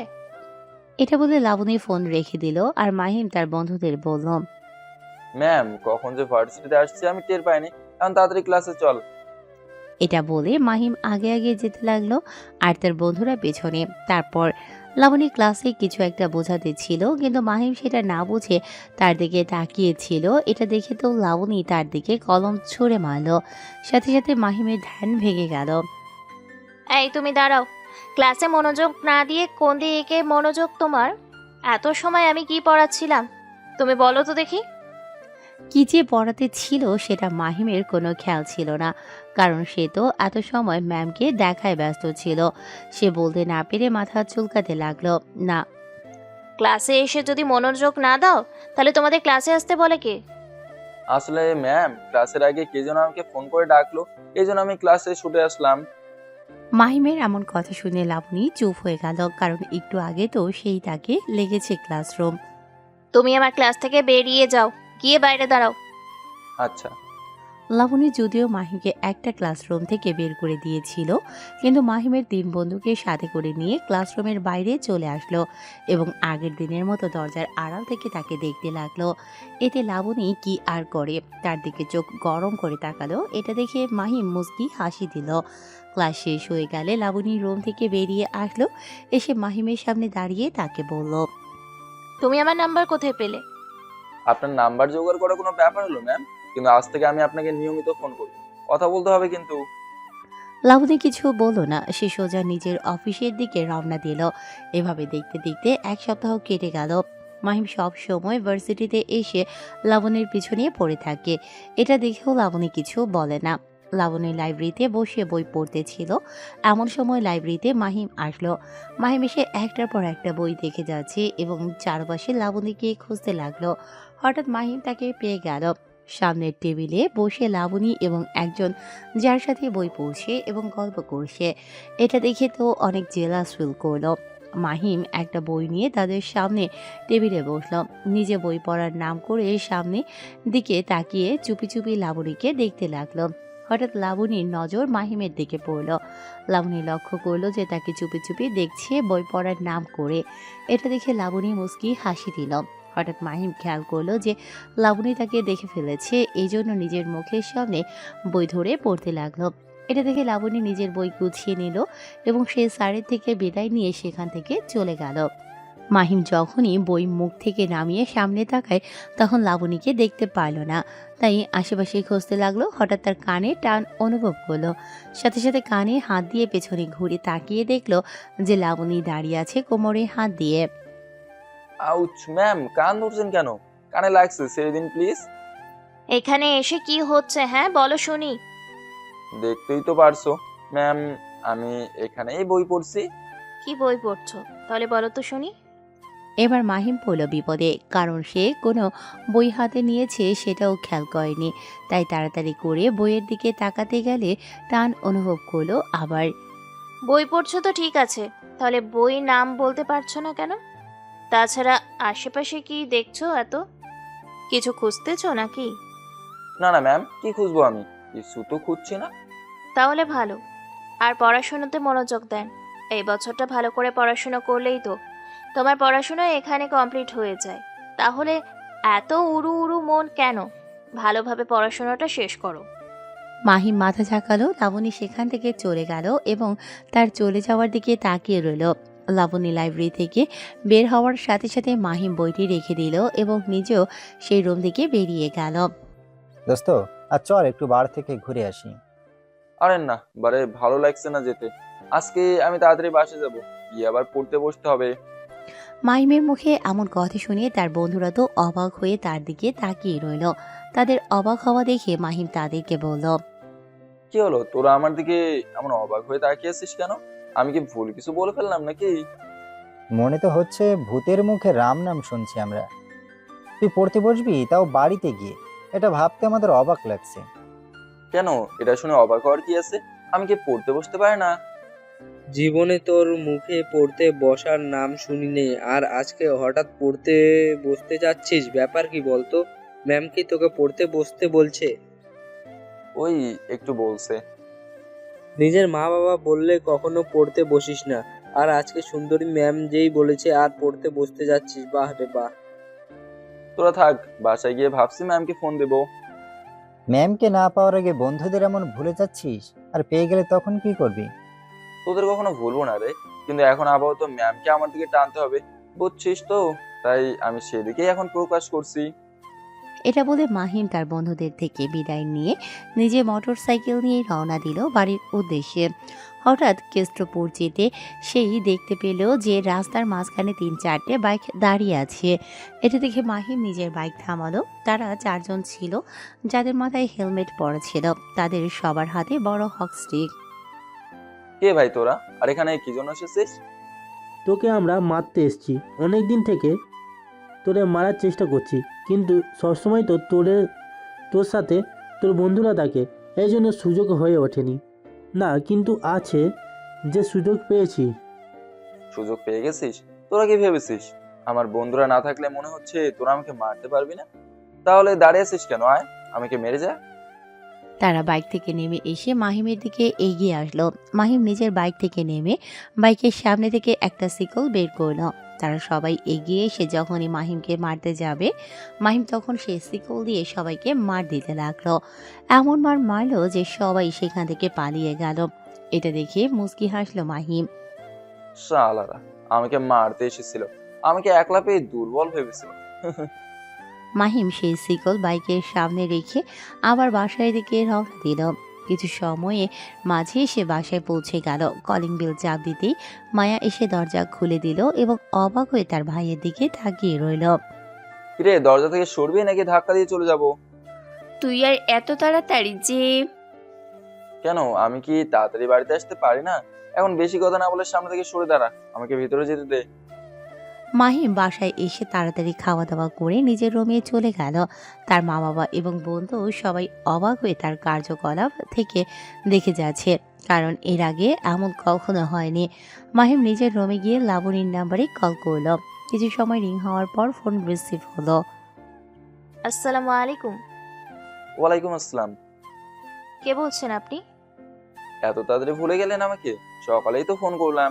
এটা বলে লাবণী ফোন রেখে দিল আর মাহিম তার বন্ধুদের বলল, ম্যাম, কখন যে ভার্সিটিতে আসছে আমি টের পাইনি। এখন তাড়াতাড়ি ক্লাসে চল। এটা বলে মাহিম আগে আগে যেতে লাগলো আর তার বন্ধুরা পেছনে। তারপর লাবণী ক্লাসে কিছু একটা বোঝাতে ছিল, কিন্তু মাহিম সেটা না বুঝে তার দিকে তাকিয়েছিল। এটা দেখে তো লাবণী তার দিকে কলম ছুঁড়ে মারল। সাথে সাথে মাহিমের ধ্যান ভেঙে গেল। এই তুমি দাঁড়াও, ক্লাসে মনোযোগ না দিয়ে কোন দিকে মনোযোগ তোমার? এত সময় আমি কি পড়াচ্ছিলাম তুমি বলো তো দেখি। কি যে পড়াতে ছিল সেটা মাহিমের কোনো খেয়াল ছিল না, কারণ সে তো এত সময় ম্যামকে দেখায় ব্যস্ত ছিল। সে বলতে না পেরে মাথা চুলকাতে লাগলো। না, ক্লাসে এসে যদি মনোযোগ না দাও, তাহলে তোমাদের ক্লাসে আসতে বলে কে? আসলে ম্যাম, ক্লাসের আগে কে যেন আমাকে ফোন করে ডাকলো, এই জন্য আমি ক্লাসে ছুটে আসলাম। মাহিমের এমন কথা শুনে লাবণী চুপ হয়ে গেল, কারণ একটু আগে তো সেই তাকে লেগেছে ক্লাসরুম। তুমি আমার ক্লাস থেকে বেরিয়ে যাও, গিয়ে বাইরে দাঁড়াও। আচ্ছা। লাবণী যদিও মাহিমকে একটা ক্লাসরুম থেকে বের করে দিয়েছিল, কিন্তু মাহিমের 3 বন্ধুকে সাথে করে নিয়ে ক্লাসরুমের বাইরে চলে আসলো এবং আগের দিনের মতো দরজার আড়াল থেকে তাকে দেখতে লাগলো। এতে লাবণী কি আর করে, তার দিকে চোখ গরম করে তাকালো। এটা দেখে মাহিম মুচকি হাসি দিল। ক্লাস শেষ হয়ে গেলে লাবণী রুম থেকে বেরিয়ে আসলো, এসে মাহিমের সামনে দাঁড়িয়ে তাকে বলল, তুমি আমার নাম্বার কোথায় পেলে? আপনার নাম্বার জোগাড় করা কোনো ব্যাপার হলো ম্যাম? কিন্তু আজ থেকে আমি আপনাকে নিয়মিত ফোন করব, কথা বলতে হবে কিন্তু। লাবণী কিছু বলল না, সে সোজা নিজের অফিসের দিকে রওনা দিল। এভাবে দেখতে দেখতে 1 সপ্তাহ কেটে গেল। মাহিম সব সময় ভার্সিটিতে এসে লাবণীর পিছনে পড়ে থাকে। এটা দেখেও লাবণী কিছু বলে না। লাবণী লাইব্রেরিতে বসে বই পড়তেছিল, এমন সময় লাইব্রেরিতে মাহিম আসলো। মাহিম এসে একটার পর একটা বই দেখে যাচ্ছে এবং চারপাশে লাবণীকে খুঁজতে লাগলো। হঠাৎ মাহিম তাকে পেয়ে গেল। সামনের টেবিলে বসে লাবণী এবং একজন যার সাথে বই পড়ছে এবং গল্প করছে। এটা দেখে তো অনেক জেলাস ফিল করলো। মাহিম একটা বই নিয়ে তাদের সামনে টেবিলে বসলো। নিজে বই পড়ার নাম করে সামনে দিকে তাকিয়ে চুপি চুপি লাবণীকে দেখতে লাগলো। হঠাৎ লাবণীর নজর মাহিমের দিকে পড়ল। লাবণী লক্ষ্য করলো যে তাকে চুপি চুপি দেখছে বই পড়ার নাম করে। এটা দেখে লাবণী মুচকি হাসি দিল। হঠাৎ মাহিম খেয়াল করলো যে লাবণী তাকে দেখে ফেলেছে, এই জন্য নিজের মুখের সামনে বই ধরে পড়তে লাগলো। এটা দেখে লাবণী নিজের বই গুছিয়ে নিল এবং সে স্যারের থেকে বিদায় নিয়ে সেখান থেকে চলে গেল। মাহিম যখনই বই মুখ থেকে নামিয়ে সামনে তাকায়, তখন লাবণীকে দেখতে পারল না, তাই আশেপাশে খুঁজতে লাগলো। হঠাৎ তার কানে টান অনুভব করলো। সাথে সাথে কানে হাত দিয়ে পেছনে ঘুরে তাকিয়ে দেখলো যে লাবণী দাঁড়িয়ে আছে কোমরে হাত দিয়ে। আউচ ম্যাম, কান ধরছেন কেন? কানে লাগছে, ছেড়ে দিন প্লিজ। এখানে এসে কি হচ্ছে হ্যাঁ, বলো শুনি। দেখতেই তো পারছো ম্যাম, আমি এখানেই বই পড়ছি। কি বই পড়ছো তাহলে বলো তো শুনি। এবার মাহিম পড়ল বিপদে, কারণ সে কোনো বই হাতে নিয়েছে সেটাও খেয়াল করেনি। তাই তাড়াতাড়ি করে বইয়ের দিকে তাকাতে গেলে টান অনুভব করলো আবার। বই পড়ছো তো ঠিক আছে, তাহলে বই নাম বলতে পারছো না কেন? তাছাড়া আশেপাশে কি দেখছো? এত কিছু খুঁজতেছো নাকি? না না ম্যাম, কি খুঁজবো আমি? কিছু তো খুঁজছি না। তাহলে ভালো, আর পড়াশোনাতে মনোযোগ দেন। এই বছরটা ভালো করে পড়াশোনা করলেই তো তোমার পড়াশোনা এখানে কমপ্লিট হয়ে যায়। তাহলে এত উড়ু উড়ু মন কেন? ভালোভাবে পড়াশোনাটা শেষ করো। মাহিম মাথা ঝাঁকালো। লাবণী সেখান থেকে চলে গেল এবং তার চলে যাওয়ার দিকে তাকিয়ে রইল। লাবণী লাইব্রেরি থেকে বের হওয়ার সাথে সাথে মাহিম বইটি রেখে দিল এবং নিজেও সেই রুম থেকে বেরিয়ে গেল। দোস্ত, আর চল একটু বার থেকে ঘুরে আসি। আরে না, বারে ভালো লাগছে না যেতে। আজকে আমি তাড়াতাড়ি বাসে যাব, গিয়ে আবার পড়তে বসতে হবে। মাহিমের মুখে এমন কথা শুনে তার বন্ধুরা তো অবাক হয়ে তার দিকে তাকিয়ে রইল। তাদের অবাক হওয়া দেখে মাহিম তাদেরকে বলল, কি হলো, তোরা আমার দিকে এমন অবাক হয়ে তাকিয়ে আছিস কেন? আমি কি ভুল কিছু বলে ফেললাম নাকি? মনে তো হচ্ছে ভূতের মুখে রাম নাম শুনছি আমরা। তুই পড়তে বসবি, তাও বাড়িতে গিয়ে। এটা ভাবতে আমাদের অবাক লাগছে। কেন, এটা শুনে অবাক হওয়ার কি আছে? আমি কি পড়তে বসতে পারি না? জীবনে তোর মুখে পড়তে বসার নাম শুনিনি, আর আজকে হঠাৎ পড়তে বসতে যাচ্ছিস, ব্যাপার কি বলতো? ম্যাম কি তোকে পড়তে বসতে বলছে? ওই একটু বলছে। নিজের মা বাবা বললে কখনো পড়তে বসিস না, আর আজকে সুন্দরী ম্যাম যেই বলেছে আর পড়তে বসতে যাচ্ছিস, বাহ রে বাহ। তোরা থাক, বাসায় গিয়ে ভাবছি ম্যামকে ফোন দেবো। ম্যামকে না পাওয়ার আগে বন্ধুদের এমন ভুলে যাচ্ছিস, আর পেয়ে গেলে তখন কি করবি? তোদের কখনো ভুলবো না রে, কিন্তু এখন আপাতত ম্যামকে আমার দিকে টানতে হবে, বুঝছিস তো? তাই আমি সেদিকেই এখন প্রকাশ করছি। এটা বলে মাহিম তার বন্ধুদের থেকে বিদায় নিয়ে নিজে মোটর সাইকেল নিয়ে রওনা দিল বাড়ির উদ্দেশ্যে। হঠাৎ কেষ্টপুর যেতে সেই দেখতে পেল যে রাস্তার মাঝখানে 3-4টে বাইক দাঁড়িয়ে আছে। এটা দেখে মাহিম নিজের বাইক থামালো। তারা 4 জন ছিল, যাদের মাথায় হেলমেট পরা ছিল। তাদের সবার হাতে বড় হক স্টিক। কে ভাই তোরা, আর এখানে কি জন্য এসেছিস? তোকে আমরা মারতে এসেছি, অনেক দিন থেকে তোরে মারার চেষ্টা করছি, কিন্তু সবসময় তো তোর সাথে তোর বন্ধুরা থাকে, এই জন্য সুযোগ হয়ে ওঠেনি। না, কিন্তু আছে, যে সুযোগ পেয়েছি। সুযোগ পেয়ে গেছিস? তোরা কি ভেবেছিস আমার বন্ধুরা না থাকলে মনে হচ্ছে তোরা আমাকে মারতে পারবি না? তাহলে দাঁড়িয়ে আছিস কেন? আয়, আমাকে মেরে যা। তারা বাইক থেকে নেমে এসে মাহিমের দিকে এগিয়ে আসলো। মাহিম নিজের বাইক থেকে নেমে বাইকের সামনে থেকে একটা শিকল বের করলো। তারা সবাই এগিয়ে এসে যখনই মাহিমকে মারতে যাবে, মাহিম তখন সেই শিকল দিয়ে সবাইকে মার দিতে লাগলো। এমন মার মারলো যে সবাই সেখান থেকে পালিয়ে গেল। এটা দেখে মুচকি হাসলো মাহিম। শালারা আমাকে মারতে এসেছিল, আমাকে একলা পেয়ে দুর্বল ভেবেছিল। মাহিম সেই শিকল বাইকের সামনে রেখে আবার বাসায় দিকে রওনা দিল। কিছু সময়ে মাঝে সে বাসায় পৌঁছে গেল। কলিং বেল চাপ দিতেই মায়া এসে দরজা খুলে দিল এবং অবাক হয়ে তার ভাইয়ের দিকে তাকিয়ে রইল। কিরে, দরজা থেকে সরবি নাকি ধাক্কা দিয়ে চলে যাব? তুই আর এত তাড়াতাড়ি যে? কেন, আমি কি তাড়াতাড়ি বাড়িতে আসতে পারি না? এখন বেশি কথা না বলে সামনে থেকে সরে দাঁড়া, আমাকে ভিতরে যেতে দে। মাহিম বাসায় এসে তাড়াতাড়ি খাওয়া দাওয়া করে নিজের রুমে চলে গেল। তার মা বাবা এবং বন্ধু সবাই অবাক হয়ে তার কার্যকলাপ থেকে দেখে যাচ্ছে, কারণ এর আগে এমন কখনো হয়নি। মাহিম নিজের রুমে গিয়ে লাবণীর নাম্বারে কল করলো। কিছু সময় রিং হওয়ার পর ফোন রিসিভ হলো। আসসালামু আলাইকুম। ওয়ালাইকুম আসসালাম। কে বলছেন আপনি? এত তাড়াতাড়ি ভুলে গেলেন আমাকে? সকালেই তো ফোন করলাম।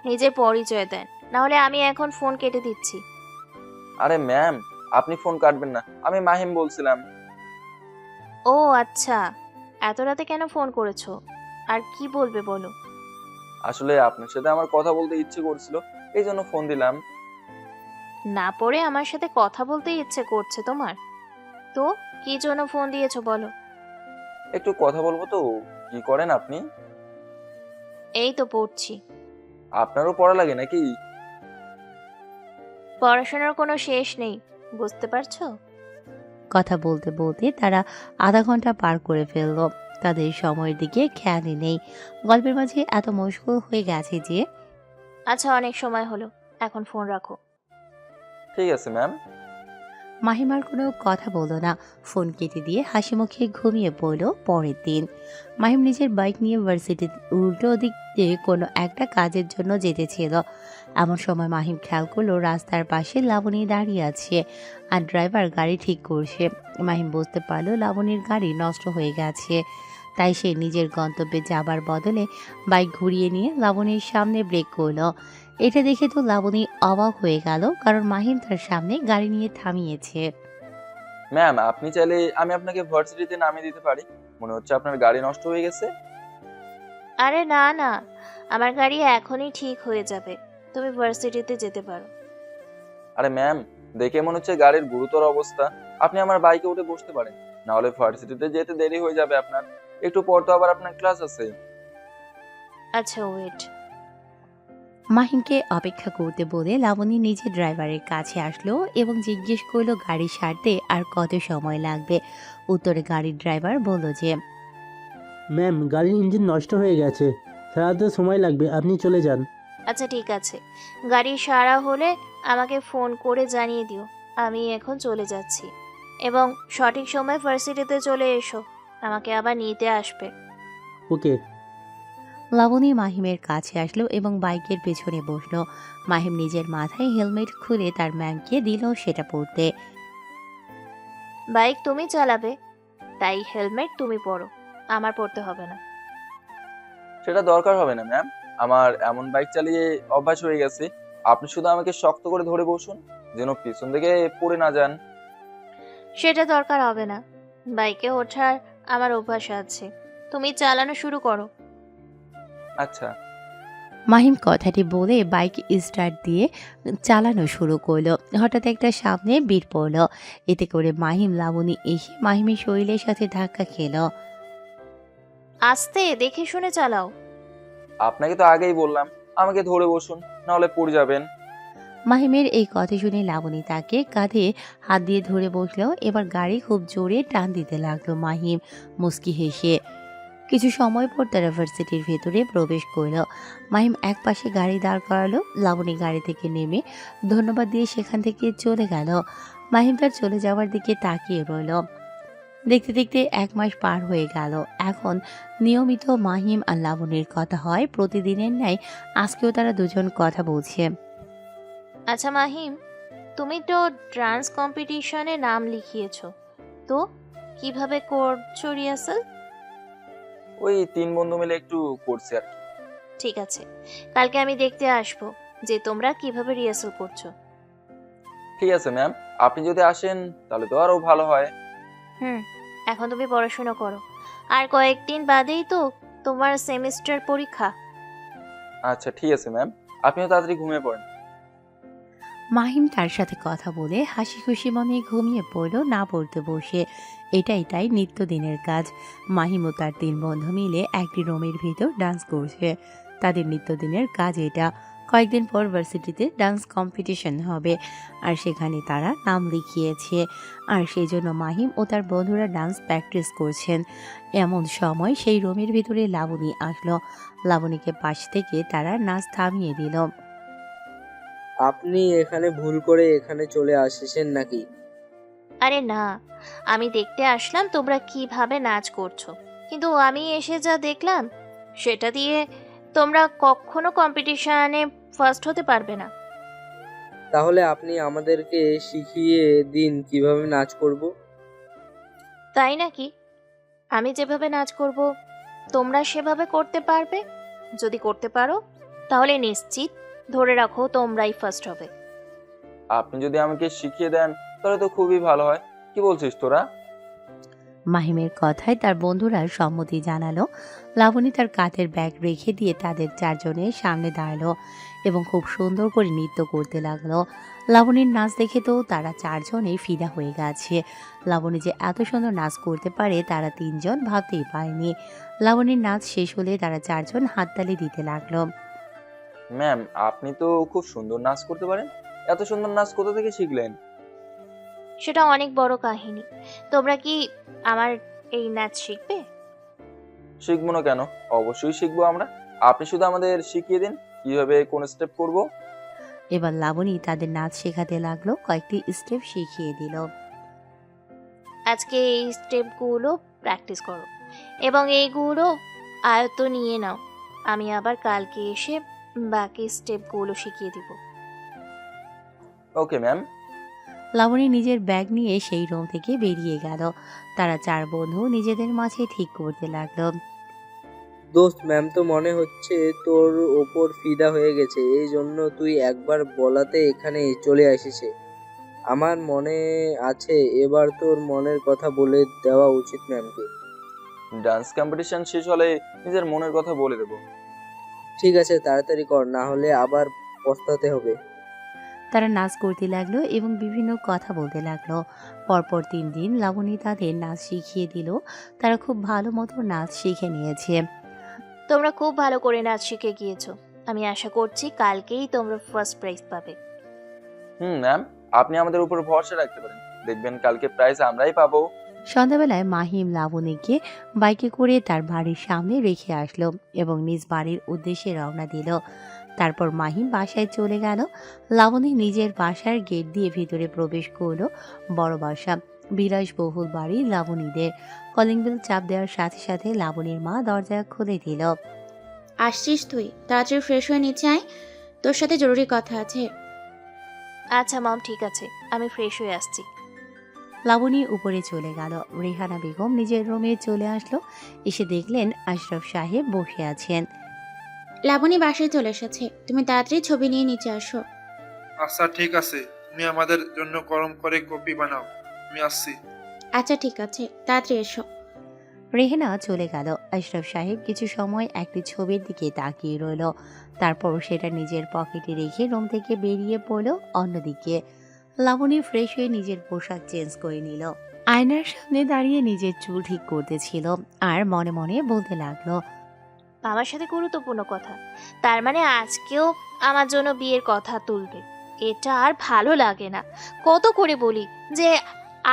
নিজের পরিচয় দেন, না হলে আমি এখন ফোন কেটে দিচ্ছি। আরে ম্যাম, আপনি ফোন কাটবেন না, আমি মাহিম বলছিলাম। ও আচ্ছা, এত রাতে কেন ফোন করেছো? আর কি বলবে বলো। আসলে আপনার সাথে আমার কথা বলতে ইচ্ছে করছিল, এই জন্য ফোন দিলাম। না পড়ে আমার সাথে কথা বলতে ইচ্ছে করছে তোমার? তো কি জন্য ফোন দিয়েছো বলো। একটু কথা বলবো তো। কি করেন আপনি? এই তো পড়ছি। আপনারও পড়া লাগে নাকি? পড়াশোনার কোনো শেষ নেই, বুঝতে পারছো? কথা বলতে বলতে তারা আধা ঘন্টা পার করে ফেলল। তাদের সময়ের দিকে খেয়ালই নেই। গল্পের মাঝে এত মশগুল হয়ে গেছে যে। আচ্ছা, অনেক সময় হলো, এখন ফোন রাখো। ঠিক আছে ম্যাম। মাহিম আর কোনো কথা বলল না, ফোন কেটে দিয়ে হাসি মুখে ঘুমিয়ে পড়ল। পরের দিন মাহিম নিজের বাইক নিয়ে ভার্সিটির উল্টো দিক দিয়ে কোনো একটা কাজের জন্য যেতেছিল। এমন সময় মাহিম খেয়াল করলো রাস্তার পাশে লাবণী দাঁড়িয়ে আছে আর ড্রাইভার গাড়ি ঠিক করছে। মাহিম বুঝতে পারলো লাবণীর গাড়ি নষ্ট হয়ে গেছে, তাই সে নিজের গন্তব্যে যাবার বদলে বাইক ঘুরিয়ে নিয়ে লাবণীর সামনে ব্রেক করলো। এটা দেখে তো লাবণী অবাক হয়ে গেল, কারণ মাহিম তার সামনে গাড়ি নিয়ে থামিয়েছে। ম্যাম, আপনি চাইলে আমি আপনাকে ভার্সিটিতে নামিয়ে দিতে পারি। মনে হচ্ছে আপনার গাড়ি নষ্ট হয়ে গেছে। আরে না না, আমার গাড়ি এখনই ঠিক হয়ে যাবে, তুমি ভার্সিটিতে যেতে পারো। আরে ম্যাম, দেখে মনে হচ্ছে গাড়ির গুরুতর অবস্থা, আপনি আমার বাইকে উঠে বসতে পারেন, না হলে ভার্সিটিতে যেতে দেরি হয়ে যাবে আপনার। একটু পর তো আবার আপনার ক্লাস আছে। আচ্ছা ওয়েট। মাহিমকে অপেক্ষা করতে বলে লাবণী নিজে ড্রাইভারের কাছে আসলো এবং জিজ্ঞেস করলো গাড়ি সারতে আর কত সময় লাগবে। উত্তরে গাড়ির ড্রাইভার বলল যে, ম্যাম, গাড়ির ইঞ্জিন নষ্ট হয়ে গেছে, সারাতে সময় লাগবে, আপনি চলে যান। আচ্ছা ঠিক আছে, গাড়ি সারা হলে আমাকে ফোন করে জানিয়ে দিও, আমি এখন চলে যাচ্ছি। এবং সঠিক সময় ভার্সিটিতে চলে এসো, আমাকে আবার নিতে আসবে। ওকে। লাবণী মাহিমের কাছে আসলো এবং বাইকের পেছনে বসলো। মাহিম নিজের মাথায় হেলমেট খুলে তার ম্যামকে দিল সেটা পরতে। বাইক তুমি চালাবে, তাই হেলমেট তুমি পরো, আমার পরতে হবে না। সেটা দরকার হবে না ম্যাম, আমার এমন বাইক চালিয়ে অভ্যাস হয়ে গেছে। আপনি শুধু আমাকে শক্ত করে ধরে বসুন, যেন পিছন দিকে পড়ে না যান। সেটা দরকার হবে না, বাইকে ওঠার আমার অভ্যাস আছে, তুমি চালানো শুরু করো। আচ্ছা। মাহিম কথাটি বলে বাইক স্টার্ট দিয়ে চালানো শুরু করলো। হঠাৎ একটা সামনে ভিড় পড়লো, এতে করে মাহিম লাবণী এসে মাহিমের শরীরের সাথে ধাক্কা খেলো। আস্তে দেখে শুনে চালাও। আপনাকে তো আগেই বললাম আমাকে ধরে বসুন, না হলে পড়ে যাবেন। মাহিমের এই কথা শুনে লাবণী তাকে কাঁধে হাত দিয়ে ধরে বসলো। এবার গাড়ি খুব জোরে টান দিতে লাগলো। মাহিম মুস্কি হেসে কিছু সময় পর তারা ভার্সিটির ভেতরে প্রবেশ করলো। মাহিম এক পাশে গাড়ি দাঁড় করালো। লাবণী গাড়ি থেকে নেমে ধন্যবাদ দিয়ে সেখান থেকে চলে গেল। মাহিম তার চলে যাওয়ার দিকে তাকিয়ে রইল। দেখতে দেখতে 1 মাস পার হয়ে গেল। এখন নিয়মিত মাহিম আর লাবণীর কথা হয় প্রতিদিনের ন্যায়। আজকেও তারা দুজন কথা বলছে। আচ্ছা মাহিম, তুমি তো ডান্স কম্পিটিশনে নাম লিখিয়েছো, তো কিভাবে করছো রিহার্সাল? ওই 3 বন্ধু মিলে একটু করছি আর কি। ঠিক আছে, কালকে আমি দেখতে আসবো যে তোমরা কিভাবে রিহার্সাল করছো। ঠিক আছে ম্যাম, আপনি যদি আসেন তাহলে তো আরো ভালো হয়। হুম, এখন তুমি পড়াশোনা করো, আর কয়েকদিন বাদেই তো তোমার সেমিস্টার পরীক্ষা। আচ্ছা ঠিক আছে ম্যাম, আপনিও তাড়াতাড়ি ঘুমিয়ে পড়েন। মাহিম তার সাথে কথা বলে হাসি খুশি মনে ঘুমিয়ে পড়ল না পড়তে বসে। এটাই তাই নিত্যদিনের কাজ। মাহিম ও তার 3 বন্ধু মিলে একটি রুমের ভিতর ডান্স করছে। তাদের নিত্যদিনের কাজ এটা। কয়েকদিন পর ভার্সিটিতে ডান্স কম্পিটিশন হবে, আর সেখানে তারা নাম লিখিয়েছে। আর সেই জন্য মাহিম ও তার বন্ধুরা ডান্স প্র্যাকটিস করছেন। এমন সময় সেই রুমের ভিতরে লাবণী আসলো। লাবণীকে পাশ থেকে তারা নাচ থামিয়ে দিল। আপনি এখানে ভুল করে এখানে চলে আসেছেন নাকি? আরে না, আমি দেখতে আসলাম তোমরা কিভাবে নাচ করছো, কিন্তু আমি এসে যা দেখলাম সেটা দিয়ে তোমরা কখনো কম্পিটিশনে ফার্স্ট হতে পারবে না। তাহলে আপনি আমাদেরকে শিখিয়ে দিন কিভাবে নাচ করব। তাই নাকি? আমি যেভাবে নাচ করব তোমরা সেভাবে করতে পারবে? যদি করতে পারো তাহলে নিশ্চিত ধরে রাখো তোমরাই ফার্স্ট হবে। আপনি যদি আমাকে শিখিয়ে দেন তাহলে তো খুবই ভালো হয়। কি বলছিস তোরা? মাহিমের কথায় তার বন্ধুরা সম্মতি জানালো। লাবণী তার কাঁধের ব্যাগ রেখে দিয়ে তাদের 4 জনের সামনে দাঁড়ালো এবং খুব সুন্দর করে নৃত্য করতে লাগলো। লাবণীর নাচ দেখে তো তারা 4 জনেই ফিদা হয়ে গেছে। লাবণী যে এত সুন্দর নাচ করতে পারে তারা 3 জন ভাবতেই পারেনি। লাবণীর নাচ শেষ হলে তারা 4 জন হাততালি দিতে লাগলো। ম্যাম, আপনি তো খুব সুন্দর নাচ করতে পারেন। এত সুন্দর নাচ কোথা থেকে শিখলেন? সেটা অনেক বড় কাহিনী। তোমরা কি আমার এই নাচ শিখবে? শিখবো না কেন? অবশ্যই শিখবো আমরা। আপনি শুধু আমাদের শিখিয়ে দিন কিভাবে কোন স্টেপ করব। এবার লাবণী তাদের নাচ শেখাতে লাগলো, কয়েকটি স্টেপ শিখিয়ে দিল। আজকে এই স্টেপগুলো প্র্যাকটিস করো এবং এইগুলো আয়ত্ত নিয়ে নাও। আমি আবার কালকে এসে বাকি স্টেপগুলো শিখিয়ে দিব। Okay ma'am. লাবণী নিজের ব্যাগ নিয়ে সেই রুম থেকে বেরিয়ে গেল। তারা 4 বন্ধু নিজেদের মাঝে ঠিক করতে লাগলো। দোস্ত, ম্যাম তো মনে হচ্ছে তোর ওপর ফিদা হয়ে গেছে, এই জন্য তুই একবার বলাতে এখানে চলে এসেছে। আমার মনে আছে, এবার তোর মনের কথা বলে দেওয়া উচিত ম্যামকে। ডান্স কম্পিটিশন শেষ হলে নিজের মনের কথা বলে দেব। ঠিক আছে, তাড়াতাড়ি কর, না হলে আবার পস্তাতে হবে। তারা নাচ করতে লাগলো এবং বিভিন্ন কথা বলতে লাগলো। পরপর 3 দিন লাবণী তাদের নাচ শিখিয়ে দিল। তারা খুব ভালো মতো নাচ শিখে নিয়েছে। তোমরা খুব ভালো করে নাচ শিখে গিয়েছো। আমি আশা করছি কালকেই তোমরা ফার্স্ট প্রাইজ পাবে। ম্যাম, আপনি আমাদের উপর ভরসা রাখতে পারেন। দেখবেন কালকে প্রাইজ আমরাই পাবো। সন্ধ্যাবেলায় মাহিম লাবণীকে বাইকে করে তার বাড়ির সামনে রেখে আসলো এবং নিজ বাড়ির উদ্দেশ্যে রওনা দিল। তারপর মাহিম বাসায় চলে গেল। লাবণী নিজের বাসার গেট দিয়ে ভিতরে প্রবেশ করলো। বড় বাসা, বিলাসবহুল বাড়ি লাবণীদের। কলিং বেল চাপ দেওয়ার সাথে সাথে লাবণীর মা দরজা খুলে দিল। আসছিস তুই? তাড়াতাড়ি ফ্রেশ হয়ে নিচে আয়, তোর সাথে জরুরি কথা আছে। আচ্ছা মম, ঠিক আছে, আমি ফ্রেশ হয়ে আসছি। লাবণী উপরে চলে গেল। রেহানা বেগম নিজের রুমে চলে আসলো। এসে দেখলেন আশরাফ সাহেব বসে আছেন। লাবণী বাসায় চলে এসেছে, তুমি তাড়াতাড়ি ছবি নিয়ে নিচে আসো। আচ্ছা ঠিক আছে, তুমি আমাদের জন্য গরম করে কফি বানাও, আমি আসছি। আচ্ছা ঠিক আছে, তাড়াতাড়ি এসো। রেহেনা চলে গেল। আশরাফ সাহেব কিছু সময় একটি ছবির দিকে তাকিয়ে রইল। তারপর সেটা নিজের পকেটে রেখে রুম থেকে বেরিয়ে পড়ল অন্যদিকে। লাবণী ফ্রেশ হয়ে নিজের পোশাক চেঞ্জ করে নিল। আয়নার সামনে দাঁড়িয়ে নিজের চুল ঠিক করতেছিল আর মনে মনে বলতে লাগলো, আমার সাথে গুরুত্বপূর্ণ কথা, তার মানে আজকেও আমার জন্য বিয়ের কথা তুলবে। এটা আর ভালো লাগে না। কত করে বলি যে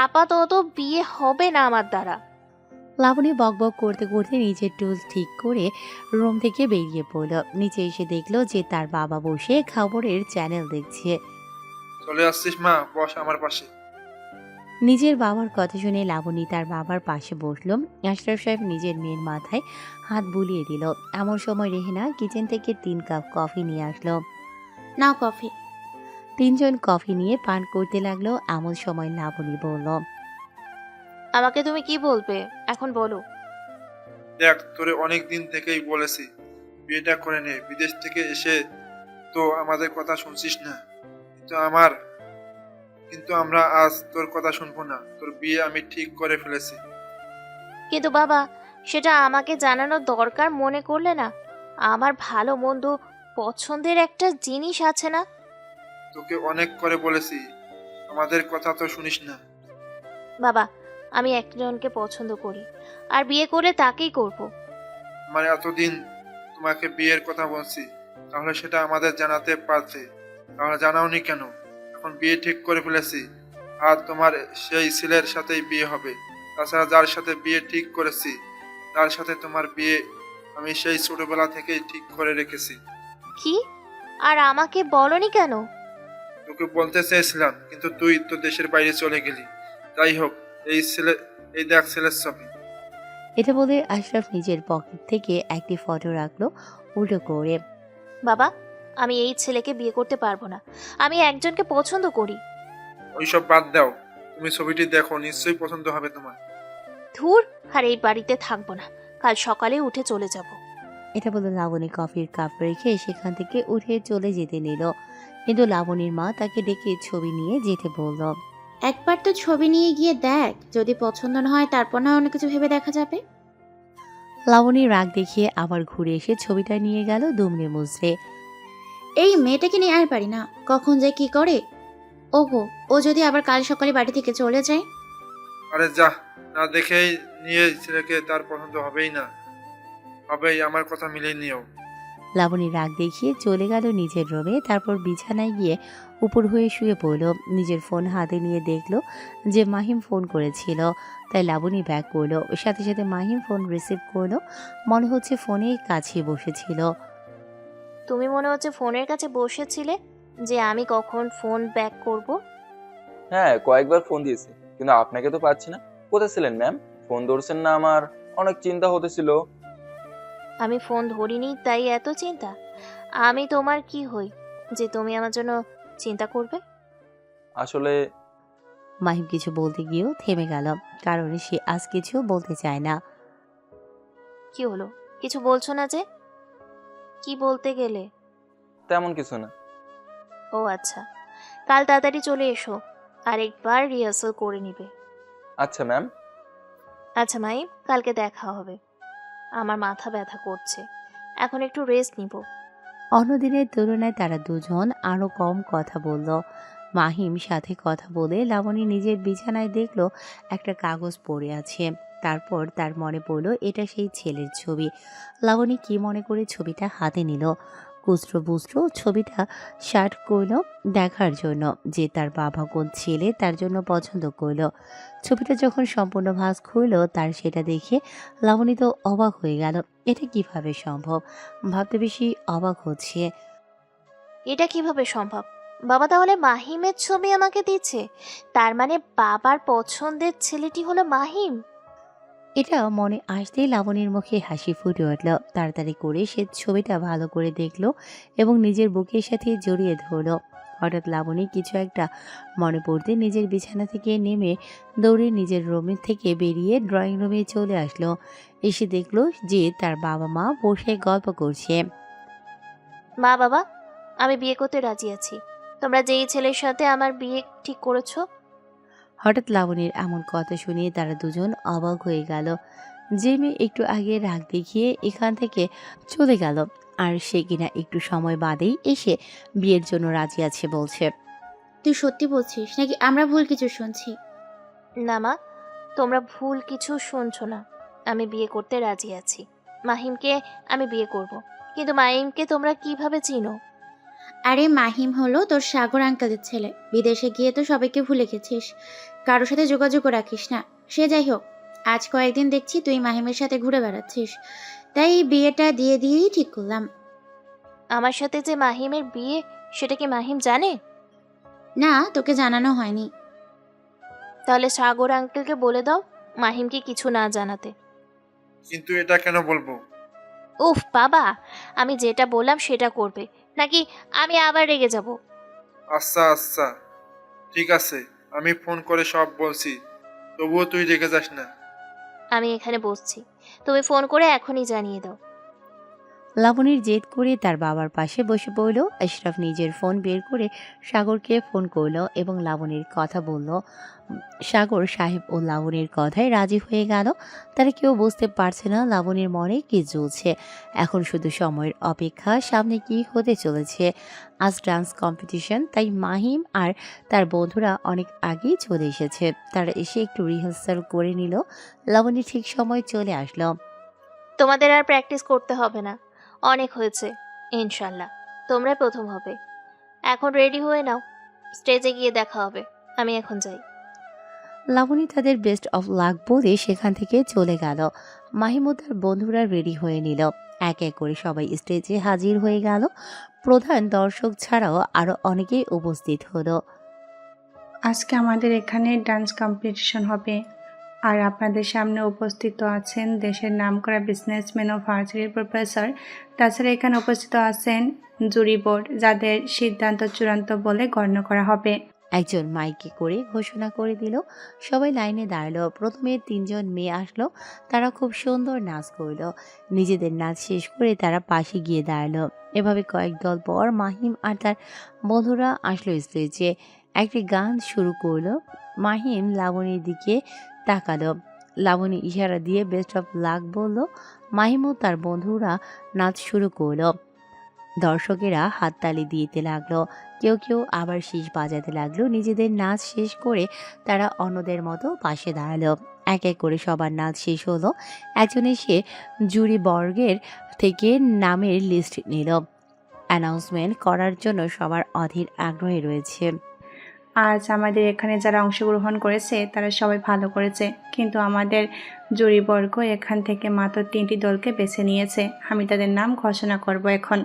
আপাতত বিয়ে হবে না আমার দ্বারা। লাবণী বকবক করতে করতে নিজের টুল ঠিক করে রুম থেকে বেরিয়ে পড়ল। নিচে এসে দেখলো যে তার বাবা বসে খবরের চ্যানেল দেখছে। চলে আসছিস মা, বস আমার পাশে। নিজের বাবার কথা শুনে লাবণী তার বাবার পাশে বসল। আশরাফ সাহেব নিজের মেয়ের মাথায় হাত বুলিয়ে দিল। এমন সময় রেহেনা কিচেন থেকে 3 কাপ কফি নিয়ে আসলো। নাও কফি। 3 জন কফি নিয়ে পান করতে লাগলো। এমন সময় লাবণী বলল, আমাকে তুমি কি বলবে এখন বলো। দেখ, তোরে অনেক দিন থেকেই বলেছি বিয়েটা করে নে। বিদেশ থেকে এসে তো আমাদের কথা শুনছিস না, কিন্তু আমরা আজ তোর কথা শুনবো না। তোর বিয়ে আমি ঠিক করে ফেলেছি। কিন্তু বাবা, সেটা আমাকে জানানোর দরকার মনে করলে না? আমার ভালো মন্দ পছন্দের একটা জিনিস আছে না? তোকে অনেক করে বলেছি, আমাদের কথা তো শুনিস না। বাবা, আমি একজনকে পছন্দ করি, আর বিয়ে করে তাকেই করব। মানে এতদিন তোমাকে বিয়ের কথা বলছি, তাহলে সেটা আমাদের জানাতে পারতে, তাহলে জানাওনি কেন? এখন বিয়ে ঠিক করে ফেলেছি, আর তোমার সেই ছেলের সাথেই বিয়ে হবে। তাছাড়া যার সাথে বিয়ে ঠিক করেছি তার সাথে তোমার বিয়ে আমি সেই ছোটবেলা থেকেই ঠিক করে রেখেছি। কি? আর আমাকে বলনি কেন? তোকে বলতে চেয়েছিলাম, কিন্তু তুই তো দেশের বাইরে চলে গেলি। যাই হোক, এই দেখ ছেলের ছবি। এটা বলে আশরাফ নিজের পকেট থেকে একটি ফটো রাখলো উল্টো করে। বাবা, আমি এই ছেলেকে বিয়ে করতে পারবো না। আমি একজনকে পছন্দ করি। ওইসব বাদ দাও, তুমি ছবিটি দেখো, নিশ্চয়ই পছন্দ হবে তোমার। ধুর, আর এই বাড়িতে থাকবো না, কাল সকালে উঠে চলে যাব। এটা বলে লাবণী কফির কাপ রেখে সেখান থেকে উঠে চলে যেতে নিল, কিন্তু লাবণীর মা তাকে ডেকে ছবি নিয়ে যেতে বলল। একবার তো ছবি নিয়ে গিয়ে দেখ, যদি পছন্দ না হয় তারপর না অন্য কিছু ভেবে দেখা যাবে। লাবণী রাগ দেখিয়ে আবার ঘুরে এসে ছবিটা নিয়ে গেল দুমড়ে মুচড়ে। এই মেয়েটাকে নিয়ে আর পারি না, কখন যে কি করে। ওগো, ও যদি আবার কাল সকালে বাড়ি থেকে চলে যায়? আরে যা, না দেখেই নিয়ে ছেলেকে, তার পছন্দ হবেই না। হবেই, আমার কথা মিলিয়ে নিও। লাবণী রাগ দেখিয়ে চলে গেল নিজের রুমে। তারপর বিছানায় গিয়ে উপর হয়ে শুয়ে পড়ল। নিজের ফোন হাতে নিয়ে দেখলো যে মাহিম ফোন করেছিল, তাই লাবণী ব্যাক করলো। সাথে সাথে মাহিম ফোন রিসিভ করলো। মনে হচ্ছে ফোনের কাছে বসেছিল। তুমি মনে হচ্ছে ফোনের কাছে বসেছিলে যে আমি কখন ফোন ব্যাক করব। হ্যাঁ, কয়েকবার ফোন দিয়েছি, কিন্তু আপনাকে তো পাচ্ছি না। কোথায় ছিলেন ম্যাম? ফোন ধরছেন না, আমার অনেক চিন্তা হতেছিল। আমি ফোন ধরিনি তাই এত চিন্তা? আমি তোমার কি হই যে তুমি আমার জন্য চিন্তা করবে? আসলে মাহিম কিছু বলতে গিয়েও থেমে গেল, কারণ সে আজ কিছু বলতে চায় না। কি হলো, কিছু বলছো না যে? কি বলতে গেলে? তেমন কিছু না। ও আচ্ছা, কাল তাড়াতাড়ি চলে এসো, আরেকবার রিহার্সাল করে নিবে। আচ্ছা ম্যাম। আচ্ছা মাই, কালকে দেখা হবে। আমার মাথা ব্যথা করছে, এখন একটু রেস্ট নিব। অন্যদিনের তুলনায় তারা দুজন আরো কম কথা বলল। মাহিম সাথে কথা বলে লাবণী নিজের বিছানায় দেখলো একটা কাগজ পড়ে আছে। তারপর তার মনে পড়লো এটা সেই ছেলের ছবি। লাবণী কি মনে করে ছবিটা হাতে নিল। কুস্ত্র ছবিটা শার্ট করলো দেখার জন্য যে তার বাবা কোন ছেলে তার জন্য পছন্দ করলো। ছবিটা যখন সম্পূর্ণ ভাঁজ খুললো, তার সেটা দেখে লাবণী তো অবাক হয়ে গেল। এটা কিভাবে সম্ভব? ভাবতে বেশি অবাক হচ্ছে। এটা কিভাবে সম্ভব? বাবা তাহলে মাহিমের ছবি আমাকে দিচ্ছে? তার মানে বাবার পছন্দের ছেলেটি হলো মাহিম? এটা মনে আসতেই লাবণীর মুখে হাসি ফুটে উঠল। তাড়াতাড়ি করে সে ছবিটা ভালো করে দেখলো এবং নিজের বুকের সাথে জড়িয়ে ধরল। হঠাৎ লাবণী কিছু একটা মনে পড়তে নিজের বিছানা থেকে নেমে দৌড়ে নিজের রুম থেকে বেরিয়ে ড্রয়িং রুমে চলে আসলো। এসে দেখলো যে তার বাবা মা বসে গল্প করছে। মা, বাবা, আমি বিয়ে করতে রাজি আছি। তোমরা যেই ছেলের সাথে আমার বিয়ে ঠিক করেছো। হঠাৎ লাবণীর এমন কথা শুনে তারা দুজন অবাক হয়ে গেল। যে মেয়ে একটু আগে রাগ দেখিয়ে এখান থেকে চলে গেল, আর সে কিনা একটু সময় বাদেই এসে বিয়ের জন্য রাজি আছে বলছে। তুই সত্যি বলছিস নাকি আমরা ভুল কিছু শুনছি? না মা, তোমরা ভুল কিছু শুনছো না। আমি বিয়ে করতে রাজি আছি। মাহিমকে আমি বিয়ে করব। কিন্তু মাহিমকে তোমরা কিভাবে চিনো? আরে মাহিম হলো তোর সাগর আঙ্কেলের ছেলে। বিদেশে গিয়ে তো সবাইকে ভুলে গেছিস, কারোর সাথে যোগাযোগও রাখিস না। সে যাই হোক, আজ কয়েকদিন দেখছি তুই মাহিমের সাথে ঘুরে বেড়াচ্ছিস, তাই বিয়েটা দিয়েই ঠিক করলাম। আমার সাথে যে মাহিমের বিয়ে, সেটা কি মাহিম জানে? না, তোকে জানানো হয়নি। তাহলে সাগর আঙ্কেলকে বলে দাও মাহিমকে কিছু না জানাতে। কিন্তু এটা কেন বলবো? উফ বাবা, আমি যেটা বললাম সেটা করবে, নাকি আমি আবার রেগে যাব? আচ্ছা, ঠিক আছে, আমি ফোন করে সব বলছি। তবুও তুই রেগে যাস না। আমি এখানে বসছি, তুমি ফোন করে এখনই জানিয়ে দাও। লাবণীর জেদ করে তার বাবার পাশে বসে পড়ল। আশরাফ নিজের ফোন বের করে সাগরকে ফোন করলো এবং লাবণীর কথা বলল। সাগর সাহেব ও লাবণীর কথায় রাজি হয়ে গেল। তারা কেউ বুঝতে পারছে না লাবণীর মনে কি চলছে। এখন শুধু সময়ের অপেক্ষা, সামনে কি হতে চলেছে। আজ ডান্স কম্পিটিশন, তাই মাহিম আর তার বন্ধুরা অনেক আগেই চলে এসেছে। তারা এসে একটু রিহার্সাল করে নিল। লাবণী ঠিক সময় চলে আসলো। তোমাদের আর প্র্যাকটিস করতে হবে না, অনেক হয়েছে। ইনশাল্লাহ তোমরা প্রথম হবে। এখন রেডি হয়ে নাও, স্টেজে গিয়ে দেখা হবে। আমি এখন যাই। লাবণী তাদের বেস্ট অফ লাক বলে সেখান থেকে চলে গেল। মাহিম ও তার বন্ধুরা রেডি হয়ে নিল। এক এক করে সবাই স্টেজে হাজির হয়ে গেল। প্রধান দর্শক ছাড়াও আরো অনেকেই উপস্থিত হলো। আজকে আমাদের এখানে ডান্স কম্পিটিশন হবে, আর আপনাদের সামনে উপস্থিত আছেন দেশের নামকরা বিজনেসম্যান ও ভার্সিটির প্রফেসর। তাছাড়া এখানে উপস্থিত আছেন জুরি বোর্ড, যাদের সিদ্ধান্ত চূড়ান্ত বলে গণ্য করা হবে। একজন মাইকে করে ঘোষণা করে দিল। সবাই লাইনে দাঁড়ালো। প্রথমে 3 জন মেয়ে আসলো। তারা খুব সুন্দর নাচ করলো। নিজেদের নাচ শেষ করে তারা পাশে গিয়ে দাঁড়ালো। এভাবে কয়েক দল পর মাহিম আর তার বন্ধুরা আসলো স্টেজে। একটি গান শুরু করলো। মাহিম লাবণীর দিকে তাকালো। লাবণী ইশারা দিয়ে বেস্ট অফ লাক বলল। মাহিম ও তার বন্ধুরা নাচ শুরু করলো। দর্শকেরা হাততালি দিতে লাগলো। কেউ কেউ আবার শীষ বাজাতে লাগলো। নিজেদের নাচ শেষ করে তারা অন্যদের মতো পাশে দাঁড়ালো। এক এক করে সবার নাচ শেষ হলো। একজন এসে জুরি বর্গের থেকে নামের লিস্ট নিল। অ্যানাউন্সমেন্ট করার জন্য সবার অধীর আগ্রহে রয়েছে। আজ আমাদের এখানে যারা অংশগ্রহণ করেছে তারা সবাই ভালো করেছে, কিন্তু আমাদের জুরিবর্গ এখান থেকে মাত্র 3টি দলকে বেছে নিয়েছে। আমি তাদের নাম ঘোষণা করব এখন।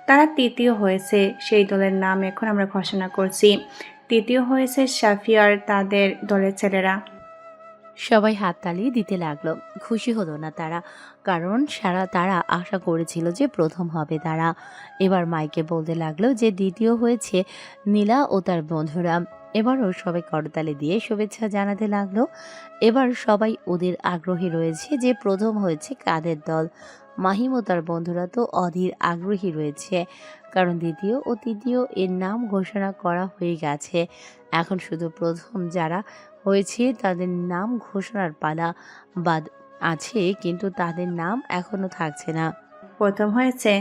তারা তৃতীয় হয়েছে, সেই দলের নাম এখন আমরা ঘোষণা করছি। তৃতীয় হয়েছে সাফিয়ার তাদের দলের ছেলেরা। সবাই হাততালি দিতে লাগলো। খুশি হলো না তারা, কারণ তারা আশা করেছিল যে প্রথম হবে তারা। এবার মাইকে বলতে লাগলো যে দ্বিতীয় হয়েছে নীলা ও তার বন্ধুরা। এবারও সবাই করতালি দিয়ে শুভেচ্ছা জানাতে লাগলো। এবার সবাই ওদের আগ্রহী রয়েছে যে প্রথম হয়েছে কাদের দল। মাহিম ও তার বন্ধুরা তো অধীর আগ্রহী রয়েছে, কারণ দ্বিতীয় ও তৃতীয় এর নাম ঘোষণা করা হয়ে গেছে। এখন শুধু প্রথম যারা হয়েছে তাদের নাম ঘোষণার পালা বাদ আছে, কিন্তু তাদের নাম এখনো থাকছে না। প্রথম হয়েছে।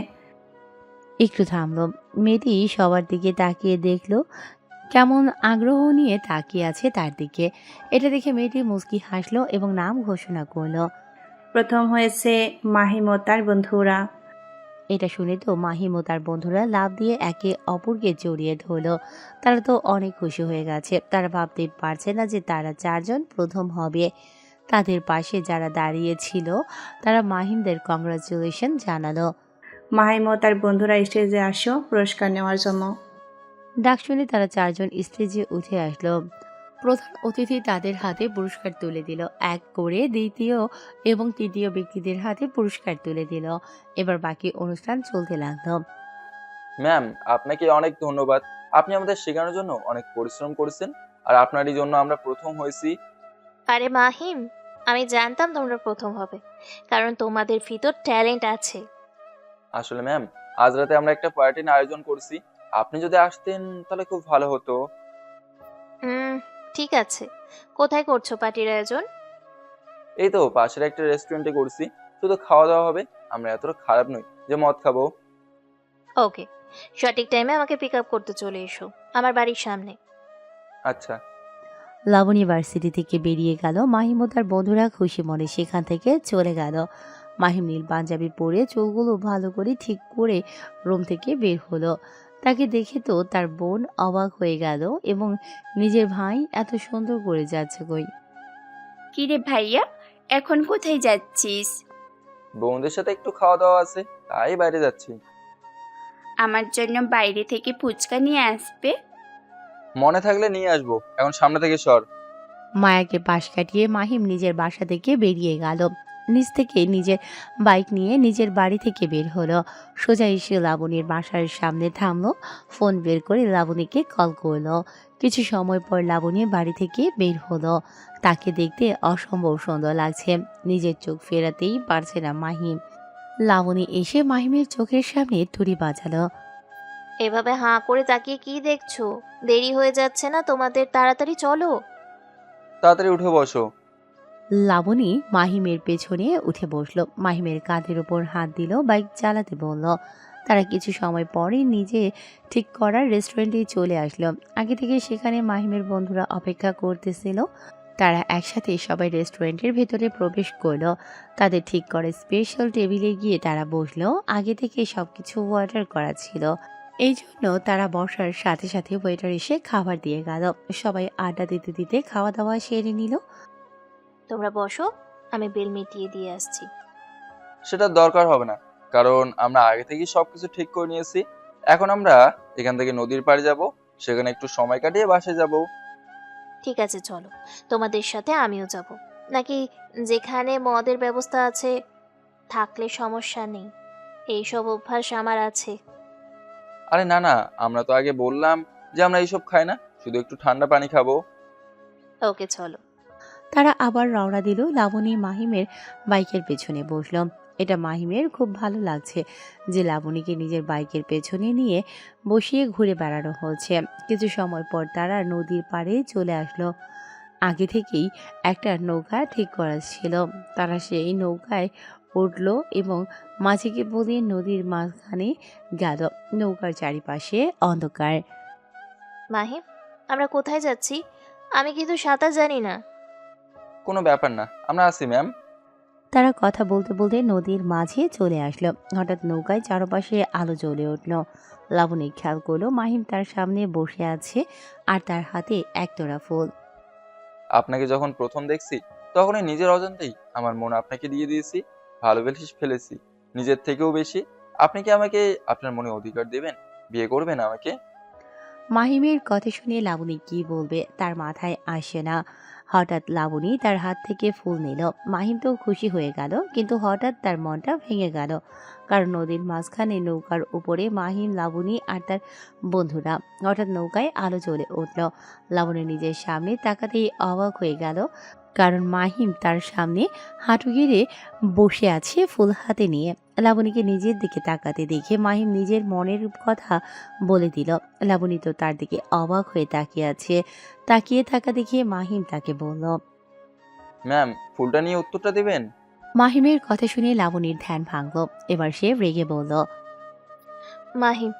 একটু থামলো। মেয়েটি সবার দিকে তাকিয়ে দেখলো কেমন আগ্রহ নিয়ে তাকিয়ে আছে তার দিকে। এটা দেখে মেয়েটি মুচকি হাসলো এবং নাম ঘোষণা করলো। প্রথম হয়েছে মাহিম ও তার বন্ধুরা। এটা শুনে তো মাহিম ও তার বন্ধুরা লাফ দিয়ে একে অপরকে জড়িয়ে ধরলো। তারা তো অনেক খুশি হয়ে গেছে। তারা ভাবতে পারছে না যে তারা 4 জন প্রথম হবে। তাদের পাশে যারা দাঁড়িয়ে ছিল তারা মাহিমদের কংগ্রাচুলেশন জানালো। মাহিম ও তার বন্ধুরা স্টেজে আসো পুরস্কার নেওয়ার জন্য। ডাক শুনে তারা 4 জন স্টেজে উঠে আসলো। প্রধান অতিথি তাদের হাতে পুরস্কার তুলে দিল। এক করে দ্বিতীয় এবং তৃতীয় ব্যক্তিদের হাতে পুরস্কার তুলে দিল। এবার বাকি অনুষ্ঠান চলতে লাগলো। ম্যাম, আপনাকে অনেক ধন্যবাদ। আপনি আমাদের শেখানোর জন্য অনেক পরিশ্রম করেছেন, আর আপনারই জন্য আমরা প্রথম হয়েছি। আরে মাহিম, আমি জানতাম তোমরা প্রথম হবে, কারণ তোমাদের ভিতর ট্যালেন্ট আছে। আসলে ম্যাম, আজ রাতে আমরা একটা পার্টির আয়োজন করছি। আপনি যদি আসতেন তাহলে খুব ভালো হতো। ঠিক আছে, কোথায় করছো পার্টির আয়োজন? এই তো পাশের একটা রেস্টুরেন্টে করছি। শুধু খাওয়া দাওয়া হবে। আমরা এতটা খারাপ নই যে মদ খাবো। ওকে, সঠিক টাইমে আমাকে পিক আপ করতে চলে এসো আমার বাড়ির সামনে। আচ্ছা। লাবণী ভার্সিটি থেকে বেরিয়ে গেল। মাহিম ও তার বন্ধুরা খুশি মনে সেখান থেকে চলে গেল। মাহিম নীল পাঞ্জাবি পরে চুলগুলো ভালো করে ঠিক করে রুম থেকে বের হলো। তাকে দেখে তো তার বোন অবাক হয়ে গেল এবং নিজের ভাই এত সুন্দর করে যাচ্ছে কই। কিরে ভাইয়া, এখন কোথায় যাচ্ছিস? বন্ধুদের সাথে একটু খাওয়া দাওয়া আছে, তাই বাইরে যাচ্ছি। আমার জন্য বাইরে থেকে ফুচকা নিয়ে আসবে? মনে থাকলে নিয়ে আসবো, এখন সামনে থেকে সর। মায়াকে পাশ কাটিয়ে মাহিম নিজের বাসা থেকে বেরিয়ে গেল। নিজ থেকে নিজের বাইক নিয়ে নিজের বাড়ি থেকে বের হলো। সোজা এসে লাবণীর বাসার সামনে থামলো, ফোন বের করে লাবণীকে কল করলো। কিছু সময় পর লাবণী বাড়ি থেকে বের হলো। তাকে দেখতে অসম্ভব সুন্দর লাগছে, নিজের চোখ ফেরাতেই পারছে না মাহিম। লাবণী এসে মাহিমের চোখের সামনে তুড়ি বাজালো। এভাবে হাঁ করে তাকিয়ে কি দেখছো? দেরি হয়ে যাচ্ছে না তোমাদের? তাড়াতাড়ি চলো। তাড়াতাড়ি উঠে বসো। লাবণী মাহিমের পেছনে উঠে বসলো, মাহিমের কাঁধের উপর হাত দিল, বাইক চালাতে বলল। তারা কিছু সময় পরে নিজে ঠিক করার রেস্টুরেন্টে চলে আসলো। আগে থেকে সেখানে মাহিমের বন্ধুরা অপেক্ষা করতেছিল। তারা একসাথে সবাই রেস্টুরেন্টের ভেতরে প্রবেশ করলো। তাদের ঠিক করে স্পেশাল টেবিলে গিয়ে তারা বসলো। আগে থেকে সবকিছু অর্ডার করা ছিল, এই জন্য তারা বসার সাথে সাথে ওয়েটার এসে খাবার দিয়ে গেল। সবাই আড্ডা দিতে দিতে খাওয়া দাওয়া সেরে নিল। তোমরা বসো, আমি বিল মিটিয়ে দিয়ে আসছি। সেটা দরকার হবে না, কারণ আমরা আগে থেকেই সবকিছু ঠিক করে নিয়েছি। এখন আমরা এখান থেকে নদীর পাড়ে যাব, সেখানে একটু সময় কাটিয়ে বাসায় যাব। ঠিক আছে চলো, তোমাদের সাথে আমিও যাব। নাকি যেখানে মদের ব্যবস্থা আছে থাকলে সমস্যা নেই, এইসব অভ্যাস আমার আছে। আরে না না, আমরা তো আগে বললাম যে আমরা এইসব খাই না, শুধু একটু ঠান্ডা পানি খাবো। ওকে চলো। তারা আবার রওনা দিল। লাবণী মাহিমের বাইকের পেছনে বসল। এটা মাহিমের খুব ভালো লাগছে যে লাবণীকে নিজের বাইকের পেছনে নিয়ে বসিয়ে ঘুরে বেড়ানো হচ্ছে। কিছু সময় পর তারা নদীর পাড়ে চলে আসলো। আগে থেকেই একটা নৌকা ঠিক করা ছিল। তারা সেই নৌকায় উঠলো এবং মাঝিকে বলে নদীর মাঝখানে গেল। নৌকার চারিপাশে অন্ধকার। মাহিম, আমরা কোথায় যাচ্ছি? আমি কিন্তু সাঁতার জানি না। কোনো ব্যাপার না, আমরা আছি ম্যাম। তারা কথা বলতে বলতে নদীর মাঝে চলে আসলো। হঠাৎ নৌকায় চারপাশে আলো জ্বলে উঠল। লাবণী খেয়াল করলো মাহিম তার সামনে বসে আছে আর তার হাতে একতোড়া ফুল। আপনাকে যখন প্রথম দেখছি তখনই নিজের অজান্তেই আমার মন আপনাকে দিয়ে দিয়েছি, ভালোবেসে ফেলেছি নিজের থেকেও বেশি। আপনি কি আমাকে আপনার মনে অধিকার দেবেন? বিয়ে করবেন আমাকে? মাহিমের কথা শুনে লাবণী কি বলবে তার মাথায় আসে না। হঠাৎ লাবণী তার হাত থেকে ফুল নিল। মাহিম তো খুশি হয়ে গেল, কিন্তু হঠাৎ তার মনটা ভেঙে গেল, কারণ নদীর মাঝখানে নৌকার উপরে মাহিম, লাবণী আর তার বন্ধুরা। হঠাৎ নৌকায় আলো জ্বলে উঠল। লাবণী নিজের সামনে তাকাতেই অবাক হয়ে গেল, কারণ মাহিম তার সামনে হাঁটু গেড়ে বসে আছে ফুল হাতে নিয়ে। লাবণীকে নিজের দিকে তাকাতে দেখে মাহিম নিজের মনের কথা বলে দিল। লাবণী তো তার দিকে অবাক হয়ে তাকিয়ে আছে। তাকিয়ে থাকা দেখে মাহিম তাকে বলল। ম্যাম, ফুলটা নিয়ে উত্তরটা দিবেন? মাহিমের কথা শুনে লাবণীর ধ্যান ভাঙল। এবার সে রেগে বলল। মাহিম,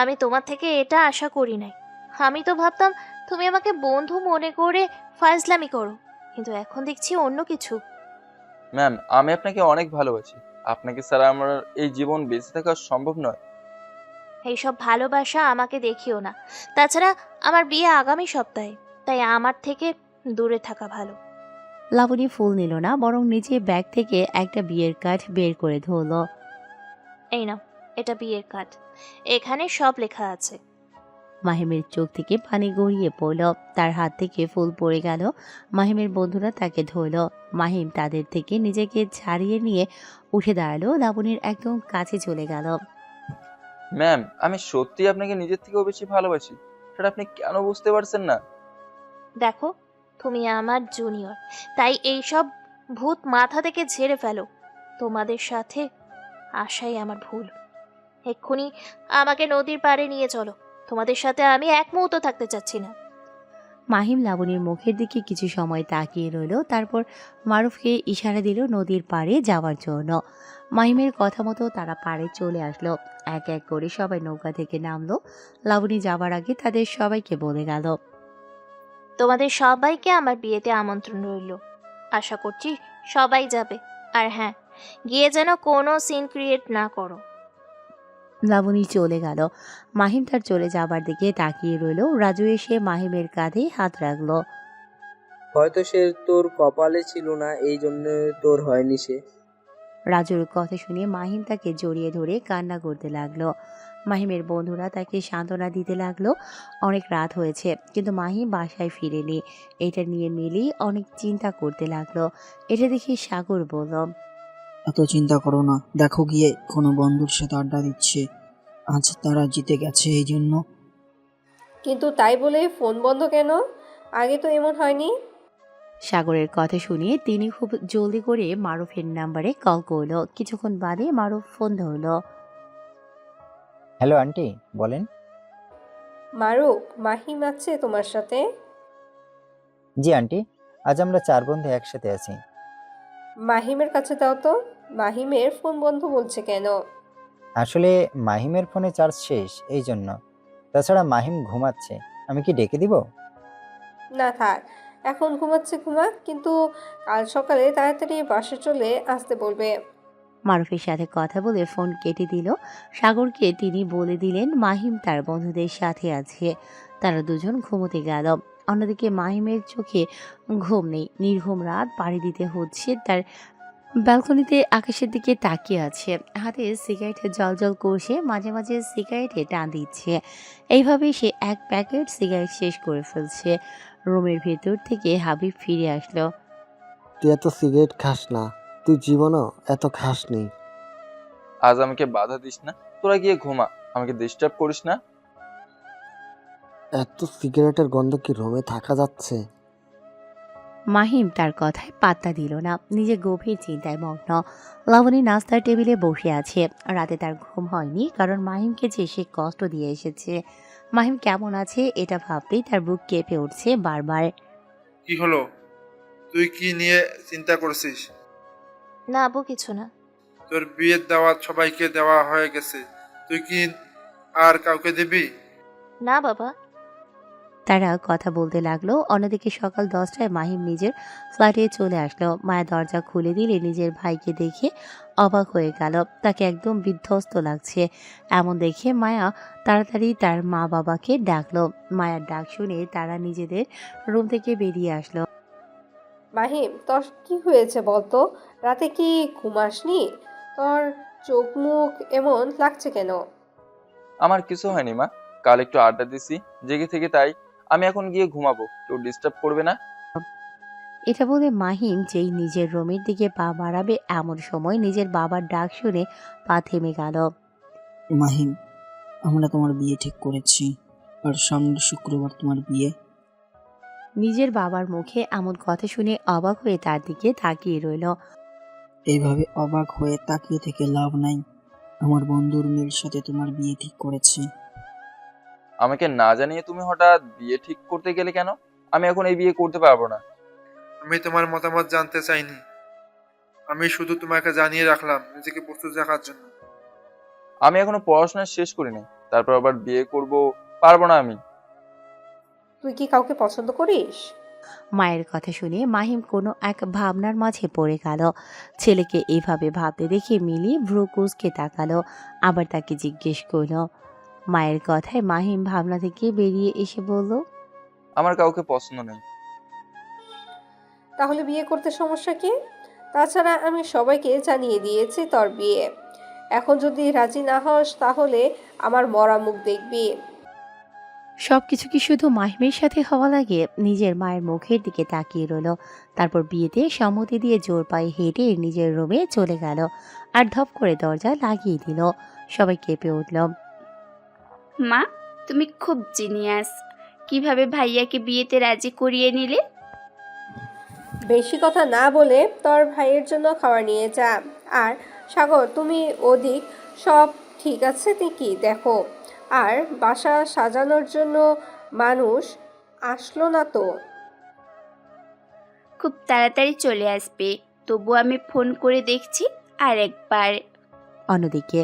আমি তোমার থেকে এটা আশা করি নাই। আমি তো ভাবতাম তুমি আমাকে বন্ধু মনে করে ফাজলামি করো, কিন্তু এখন দেখছি অন্য কিছু। ম্যাম, আমি আপনাকে অনেক ভালোবাসি। আপনাকে ছাড়া আমার এই জীবন বেঁচে থাকা সম্ভব নয়। এইসব ভালোবাসা আমাকে দেখিও না। তাছাড়া আমার বিয়ে আগামী সপ্তাহে, তাই আমার থেকে দূরে থাকা ভালো। লাবণী ফুল নিল না, বরং নিজে ব্যাগ থেকে একটা বিয়ের কার্ড বের করে ধরল। এই নাও, এটা বিয়ের কার্ড, এখানে সব লেখা আছে। মাহিমের চোখ থেকে পানি গড়িয়ে পড়ল, তার হাত থেকে ফুল পড়ে গেল। মাহিমের বন্ধুরা তাকে ধরল। মাহিম তাদের থেকে নিজেকে ছাড়িয়ে নিয়ে উঠে দাঁড়ালো, লাবণীর একদম কাছে চলে গেল। ম্যাম, আমি সত্যি আপনাকে নিজের থেকেও বেশি ভালোবাসি, সেটা আপনি কেন বুঝতে পারছেন না? দেখো, তুমি আমার জুনিয়র, তাই এইসব ভূত মাথা থেকে ঝেড়ে ফেলো। তোমাদের সাথে আসাই আমার ভুল। এক্ষুনি আমাকে নদীর পাড়ে নিয়ে চলো। তোমাদের সাথে আমি এক মুহূর্ত থাকতে চাচ্ছি না। মাহিম লাবণীর মুখের দিকে কিছু সময় তাকিয়ে রইল, তারপর মারুফকে ইশারা দিল নদীর পাড়ে যাওয়ার জন্য। মাহিমের কথা মতো তারা পাড়ে চলে আসলো। এক এক করে সবাই নৌকা থেকে নামলো। লাবণী যাবার আগে তাদের সবাইকে বলে গেল। তোমাদের সবাইকে আমার বিয়েতে আমন্ত্রণ রইল। আশা করছি সবাই যাবে। আর হ্যাঁ, গিয়ে যেন কোনো সিন ক্রিয়েট না করো। লাবণী চলে গেল। মাহিম তার চলে যাবার দিকে তাকিয়ে রইল। রাজু এসে মাহিমের কাঁধে হাত রাখলো। হয়তো সে তোর কপালে ছিল না, এই জন্য তোর হয়নি। সে রাজুর কথা শুনে মাহিম তাকে জড়িয়ে ধরে কান্না করতে লাগলো। মাহিমের বন্ধুরা তাকে সান্ত্বনা দিতে লাগলো। অনেক রাত হয়েছে কিন্তু মাহিম বাসায় ফিরেনি। এটা নিয়ে মিলি অনেক চিন্তা করতে লাগলো। এটা দেখে সাগর বলল, এত চিন্তা করো না, দেখো গিয়ে কোনো বন্ধুর সাথে আড্ডা দিচ্ছে, আজ তারা জিতে গেছে এই জন্য। কিন্তু তাই বলে ফোন বন্ধ কেন? আগে তো এমন হয়নি। সাগরের কথা শুনে তিনি খুব জলদি করে মারুফের নাম্বারে কল করলো। কিছুক্ষণ বাদে মারুফ ফোন ধরলো। হ্যালো আন্টি, বলেন। মারুফ, মাহিম আছে তোমার সাথে? জি আন্টি, আজ আমরা 4 বন্ধু একসাথে আছি। মাহিমের কাছে দাও তো। মাহিমের ফোন বন্ধ বলছে কেন? আসলে মাহিমের ফোনে চার্জ শেষ, এই জন্য। তাছাড়া মাহিম ঘুমাচ্ছে, আমি কি ডেকে দিব? না থাক, এখন ঘুমাচ্ছে ঘুমাক, কিন্তু কাল সকালে তাড়াতাড়ি বাসে চলে আসতে বলবে। মারুফের সাথে কথা বলে ফোন কেটে দিল। সাগরকে তিনি বলে দিলেন মাহিম তার বন্ধুদের সাথে আছে। তারা দুজন ঘুমোতে গেল। অন্যদিকে মাহিমের চোখে ঘুম নেই। নির্ঘুম রাত পাড়ি দিতে হচ্ছে। তার ব্যালকনিতে আকাশের দিকে তাকিয়ে আছে। হাতে সিগারেট জল করছে, মাঝে মাঝে সিগারেটে টান দিচ্ছে। এইভাবে সে এক প্যাকেট সিগারেট শেষ করে ফেলছে। রুমের ভেতর থেকে হাবিব ফিরে আসলো। তুই এত সিগারেট খাস না, তুই জীবনও এত খাসনি। আজ আমাকে বাধা দিস না, তোরা গিয়ে ঘুমা, আমাকে ডিস্টার্ব করিস না। এত সিগারেটের গন্ধ কি রুমে থাকা যাচ্ছে? মাহিম তার কথায় পাত্তা দিল না। নিজে গভীর চিন্তায় মগ্ন। লাবণী নাস্তার টেবিলে বসে আছে। রাতে তার ঘুম হয়নি, কারণ মাহিমকে যে সে কষ্ট দিয়ে এসেছে। মাহিম কেমন আছে এটা ভাবতেই তার বুক কেঁপে উঠছে বারবার। কি হলো? তুই কি নিয়ে চিন্তা করছিস? না আব্বু, কিছু না। তোর বিয়ের দাওয়াত সবাইকে দেওয়া হয়ে গেছে, তুই কি আর কাউকে দিবি? না বাবা। তারা কথা বলতে লাগলো। অন্যদিকে সকাল 10টায় মাহিম নিজের ফ্ল্যাটে চলে আসলো। মায়া দরজা খুলে দিলে নিজের ভাইকে দেখে অবাক হয়ে গেল। তাকে একদম বিধ্বস্ত লাগছে। এমন দেখে মায়া তাড়াতাড়ি তার মা বাবাকে ডাকলো। মায়ার ডাক শুনে তারা নিজেদের রুম থেকে বেরিয়ে আসলো। মাহিম, তোর কি হয়েছে বলতো? রাতে কি ঘুমাসনি? তোর চোখ মুখ এমন লাগছে কেন? আমার কিছু হয়নি মা, কাল একটু আড্ডা দিছি জেগে থেকে, তাই আমি এখন গিয়ে ঘুমাবো, কেউ ডিস্টার্ব করবে না। এটা বলে মাহিম যেই নিজের রুমের দিকে পা বাড়াবে, এমন সময় নিজের বাবার ডাক শুনে পা থেমে গেল। মাহিম, আমরা তোমার বিয়ে ঠিক করেছি, আর সামনের শুক্রবার তোমার বিয়ে। নিজের বাবার মুখে এমন কথা শুনে অবাক হয়ে তার দিকে তাকিয়ে রইল। এইভাবে অবাক হয়ে তাকিয়ে থেকে লাভ নাই, আমার বন্ধুর মেয়ের সাথে তোমার বিয়ে ঠিক করেছি। আমাকে না জানিয়ে তুমি হঠাৎ বিয়ে ঠিক করতে গেলে কেন? আমি এখন এই বিয়ে করতে পারবো না। আমি তোমার মতামত জানতে চাইনি, আমি শুধু তোমাকে জানিয়ে রাখলাম নিজেকে প্রস্তুত রাখার জন্য। আমি এখনো পড়াশোনা শেষ করিনি, তারপর আবার বিয়ে করব, পারবো না আমি। তুই কি কাউকে পছন্দ করিস? মায়ের কথা শুনে মাহিম কোনো এক ভাবনার মাঝে পড়ে গেল। ছেলেকে এইভাবে ভাবতে দেখে মিলি ভ্রু কুঁচকে তাকালো। আবার তাকে জিজ্ঞেস করলো। মায়ের কথায় মাহিম ভাবনা থেকে বেরিয়ে এসে বলল, আমার কাউকে পছন্দ নেই। তাহলে বিয়ে করতে সমস্যা কি? তাছাড়া আমি সবাইকে জানিয়ে দিয়েছি তোর বিয়ে। এখন যদি রাজি না হস তাহলে আমার মরা মুখ দেখবি। সবকিছু কি শুধু মাহিমের সাথে হওয়া লাগে? নিজের মায়ের মুখের দিকে তাকিয়ে রইল। তারপর বিয়েতে সম্মতি দিয়ে জোর পায়ে হেঁটে নিজের রুমে চলে গেল আর ধপ করে দরজা লাগিয়ে দিল। সবাই কেঁপে উঠল। মা, তুমি খুব জিনিয়াস। কিভাবে ভাইয়াকে বিয়েতে রাজি করিয়ে নিলে? বেশি কথা না বলে তোর ভাইয়ের জন্য খাবার নিয়ে যা। আর সাগর, তুমি ওদিক সব ঠিক আছে নাকি দেখো। আর বাসা সাজানোর জন্য মানুষ আসলো না তো? খুব তাড়াতাড়ি চলে আসবে, তবু আমি ফোন করে দেখছি আর একবার। অন্যদিকে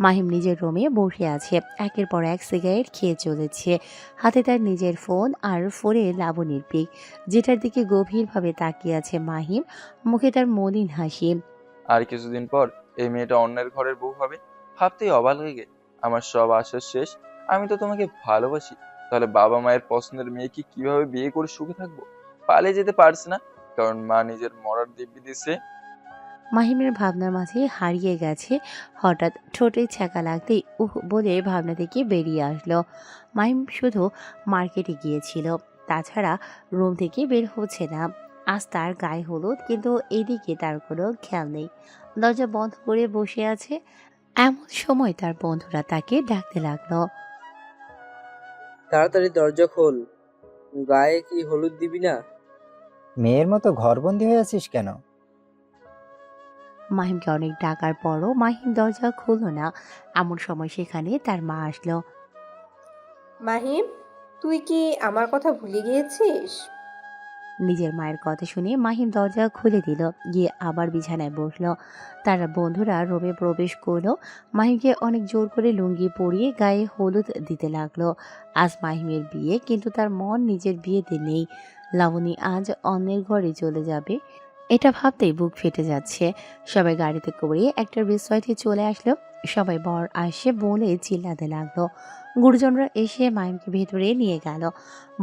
মাহিম নিজের রুমে বসে আছে। একের পর এক সিগারেট খেয়ে চলেছে। হাতে তার নিজের ফোন আর ফোনে লাবণীর পিক, যেটার দিকে গভীরভাবে তাকিয়ে আছে মাহিম। মুখে তার মলিন হাসি। আর কিছুদিন পর এই মেয়েটা অন্যের ঘরের বউ হবে, ভাবতেই অবাক লাগে। আমার সব আশা শেষ। আমি তো তোমাকে ভালোবাসি, তাহলে বাবা মায়ের পছন্দের মেয়েকে কিভাবে বিয়ে করে সুখে থাকবো? পালিয়ে যেতে পারছি না, কারণ মা নিজের মরার দিব্যি দিচ্ছে। মাহিমের ভাবনার মাঝে হারিয়ে গেছে। হঠাৎ ঠোঁটে ছ্যাঁকা লাগতেই উহ বলে ভাবনা থেকে বেরিয়ে আসলো। মাহিম শুধু মার্কেটে গিয়েছিল, তাছাড়া রুম থেকে বের হচ্ছে না। আজ তার গায়ে হলুদ, কিন্তু এদিকে তার কোনো খেয়াল নেই। দরজা বন্ধ করে বসে আছে। এমন সময় তার বন্ধুরা তাকে ডাকতে লাগলো। তাড়াতাড়ি দরজা খোল, গায়ে কি হলুদ দিবি না? মেয়ের মতো ঘরবন্দি হয়ে আছিস কেন? মাহিমকে অনেক ডাকার পরও মাহিম দরজা খুলল না। এমন সময় সেখানে তার মা আসলো। মাহিম, তুই কি আমার কথা ভুলে গিয়েছিস? নিজের মায়ের কথা শুনে মাহিম দরজা খুলে দিল, গিয়ে আবার বিছানায় বসলো। তার বন্ধুরা রুমে প্রবেশ করলো। মাহিমকে অনেক জোর করে লুঙ্গি পরিয়ে গায়ে হলুদ দিতে লাগলো। আজ মাহিমের বিয়ে, কিন্তু তার মন নিজের বিয়েতে নেই। লাবণী আজ অন্যের ঘরে চলে যাবে, এটা ভাবতেই বুক ফেটে যাচ্ছে। সবাই গাড়িতে করে একটা রিসর্টে চলে আসলো। সবাই বর আসে বলে চিল্লাতে লাগলো। গুরুজনরা এসে মাহিমকে ভেতরে নিয়ে গেল,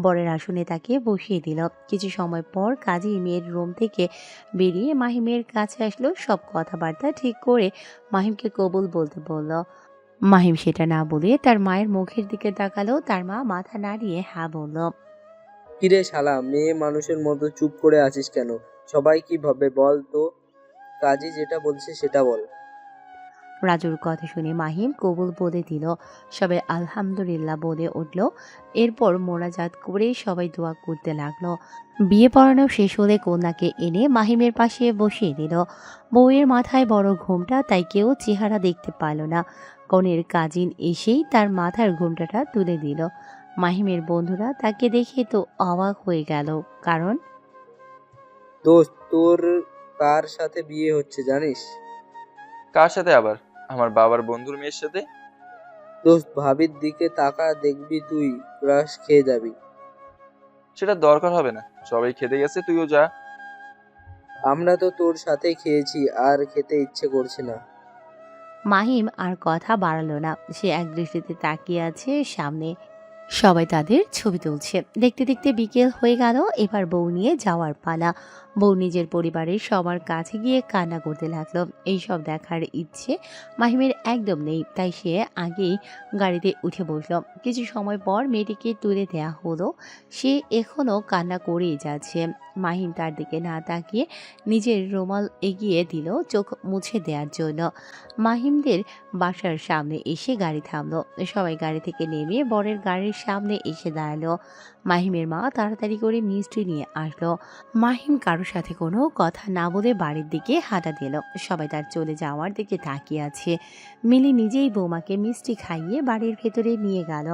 বরের আসনে তাকে বসিয়ে দিল। কিছু সময় পর কাজী মেয়ের রুম থেকে বেরিয়ে মাহিমের কাছে আসলো। সব কথাবার্তা ঠিক করে মাহিমকে কবুল বলতে বলল। মাহিম সেটা না বলে তার মায়ের মুখের দিকে তাকালো। তার মা মাথা নাড়িয়ে হ্যাঁ বলল। কিরে শালা, মেয়ে মানুষের মতো চুপ করে আছিস কেন? সবাই কি ভাবে বল তো? কাজী যেটা বলছে সেটা বল। রাজুর কথা শুনে মাহিম কবুল বলে দিল। সবাই আলহামদুলিল্লাহ বলে উঠল। এরপর মোনাজাত করে সবাই দোয়া করতে লাগলো। বিয়ে পড়ানো শেষ হলে কন্যাকে এনে মাহিমের পাশে বসিয়ে দিল। বউয়ের মাথায় বড় ঘোমটা, তাই কেউ চেহারা দেখতে পারল না। কনের কাজিন এসেই তার মাথার ঘোমটাটা তুলে দিল। মাহিমের বন্ধুরা তাকে দেখে তো অবাক হয়ে গেল, কারণ দোস্ত, তোর কার সাথে বিয়ে হচ্ছে জানিস? কার সাথে আবার? আমার বাবার বন্ধুর মেয়ের সাথে। দোস্ত, ভাবির দিকে তাকা, দেখবি তুই ক্রাশ খেয়ে যাবি। সেটা দরকার হবে না, সবাই খেতে গেছে, তুইও যা। আমরা তো তোর সাথেই খেয়েছি, আর খেতে ইচ্ছে করছে না। মাহিম আর কথা বাড়ালো না। সে এক দৃষ্টিতে তাকিয়ে আছে সামনে। সবাই তাদের ছবি তুলছে। দেখতে দেখতে বিকেল হয়ে গেল। এবার বউ নিয়ে যাওয়ার পালা। বউ নিজের পরিবারের সবার কাছে গিয়ে কান্না করতে লাগলো। এইসব দেখার ইচ্ছে মাহিমের একদম নেই, তাই সে আগেই গাড়িতে উঠে বসলো। কিছু সময় পর মেয়েটিকে তুলে দেয়া হলো। সে এখনও কান্না করেই যাচ্ছে। মাহিম তার দিকে না তাকিয়ে নিজের রুমাল এগিয়ে দিল চোখ মুছে দেওয়ার জন্য। মাহিমদের বাসার সামনে এসে গাড়ি থামলো। সবাই গাড়ি থেকে নেমে বরের গাড়ির সামনে এসে দাঁড়ালো। মাহিমের মা তাড়াতাড়ি করে মিষ্টি নিয়ে আসলো। মাহিম কারোর সাথে কোনো কথা না বলে বাড়ির দিকে হাঁটা দিল। সবাই তার চলে যাওয়ার দিকে তাকিয়ে আছে। মিলি নিজেই বৌমাকে মিষ্টি খাইয়ে বাড়ির ভেতরে নিয়ে গেল।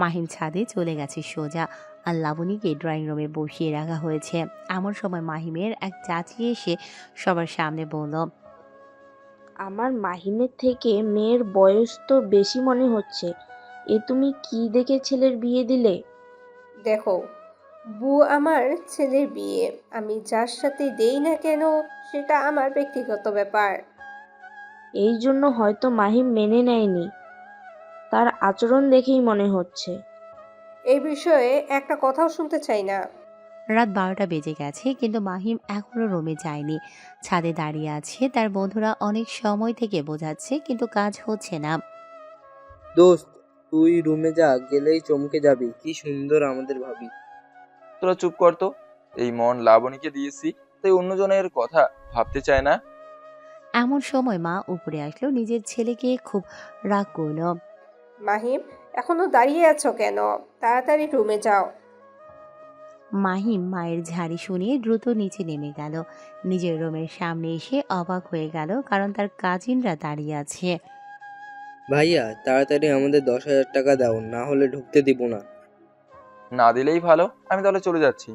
মাহিম ছাদে চলে গেছে সোজা, আর লাবণীকে ড্রয়িং রুমে বসিয়ে রাখা হয়েছে। এমন সময় মাহিমের এক চাচি এসে সবার সামনে বলল, আমার মাহিমের থেকে মেয়ের বয়স তো বেশি মনে হচ্ছে। এ তুমি কি দেখে ছেলের বিয়ে দিলে? দেখো বউ, আমার ছেলের বিয়ে আমি যার সাথে দেই না কেন সেটা আমার ব্যক্তিগত ব্যাপার। এই জন্য হয়তো মাহিম মেনে নেয়নি, তার আচরণ দেখেই মনে হচ্ছে। এই বিষয়ে একটা কথাও শুনতে চাই না। রাত 12টা বেজে গেছে, কিন্তু মাহিম এখনো রুমে যায়নি। ছাদে দাঁড়িয়ে আছে। তার বন্ধুরা অনেক সময় থেকে বোঝাচ্ছে, কিন্তু কাজ হচ্ছে না। দোস্ত, তুই রুমে যা, গেলেই চমকে যাবি, কি সুন্দর আমাদের ভাবি। তোরা চুপ কর তো। এই মন লাবণীকে দিয়েছি, তাই অন্যজনের কথা ভাবতে চায় না। এমন সময় মা উপরে আসলো। নিজের ছেলেকে খুব রাগ করলো। মাহিম, এখনো দাঁড়িয়ে আছো কেন? তাড়াতাড়ি রুমে যাও। মাহিম মায়ের ঝাড়ি শুনিয়ে দ্রুত নিচে নেমে গেল। নিজের রুমের সামনে এসে অবাক হয়ে গেল, কারণ তার কাজিনরা দাঁড়িয়ে আছে। ভাইয়া, তাড়াতাড়ি আমাদের 10,000 টাকা দাও, না হলে ঢুকতে দিব না। না দিলেই ভালো, আমি তাহলে চলে যাচ্ছি।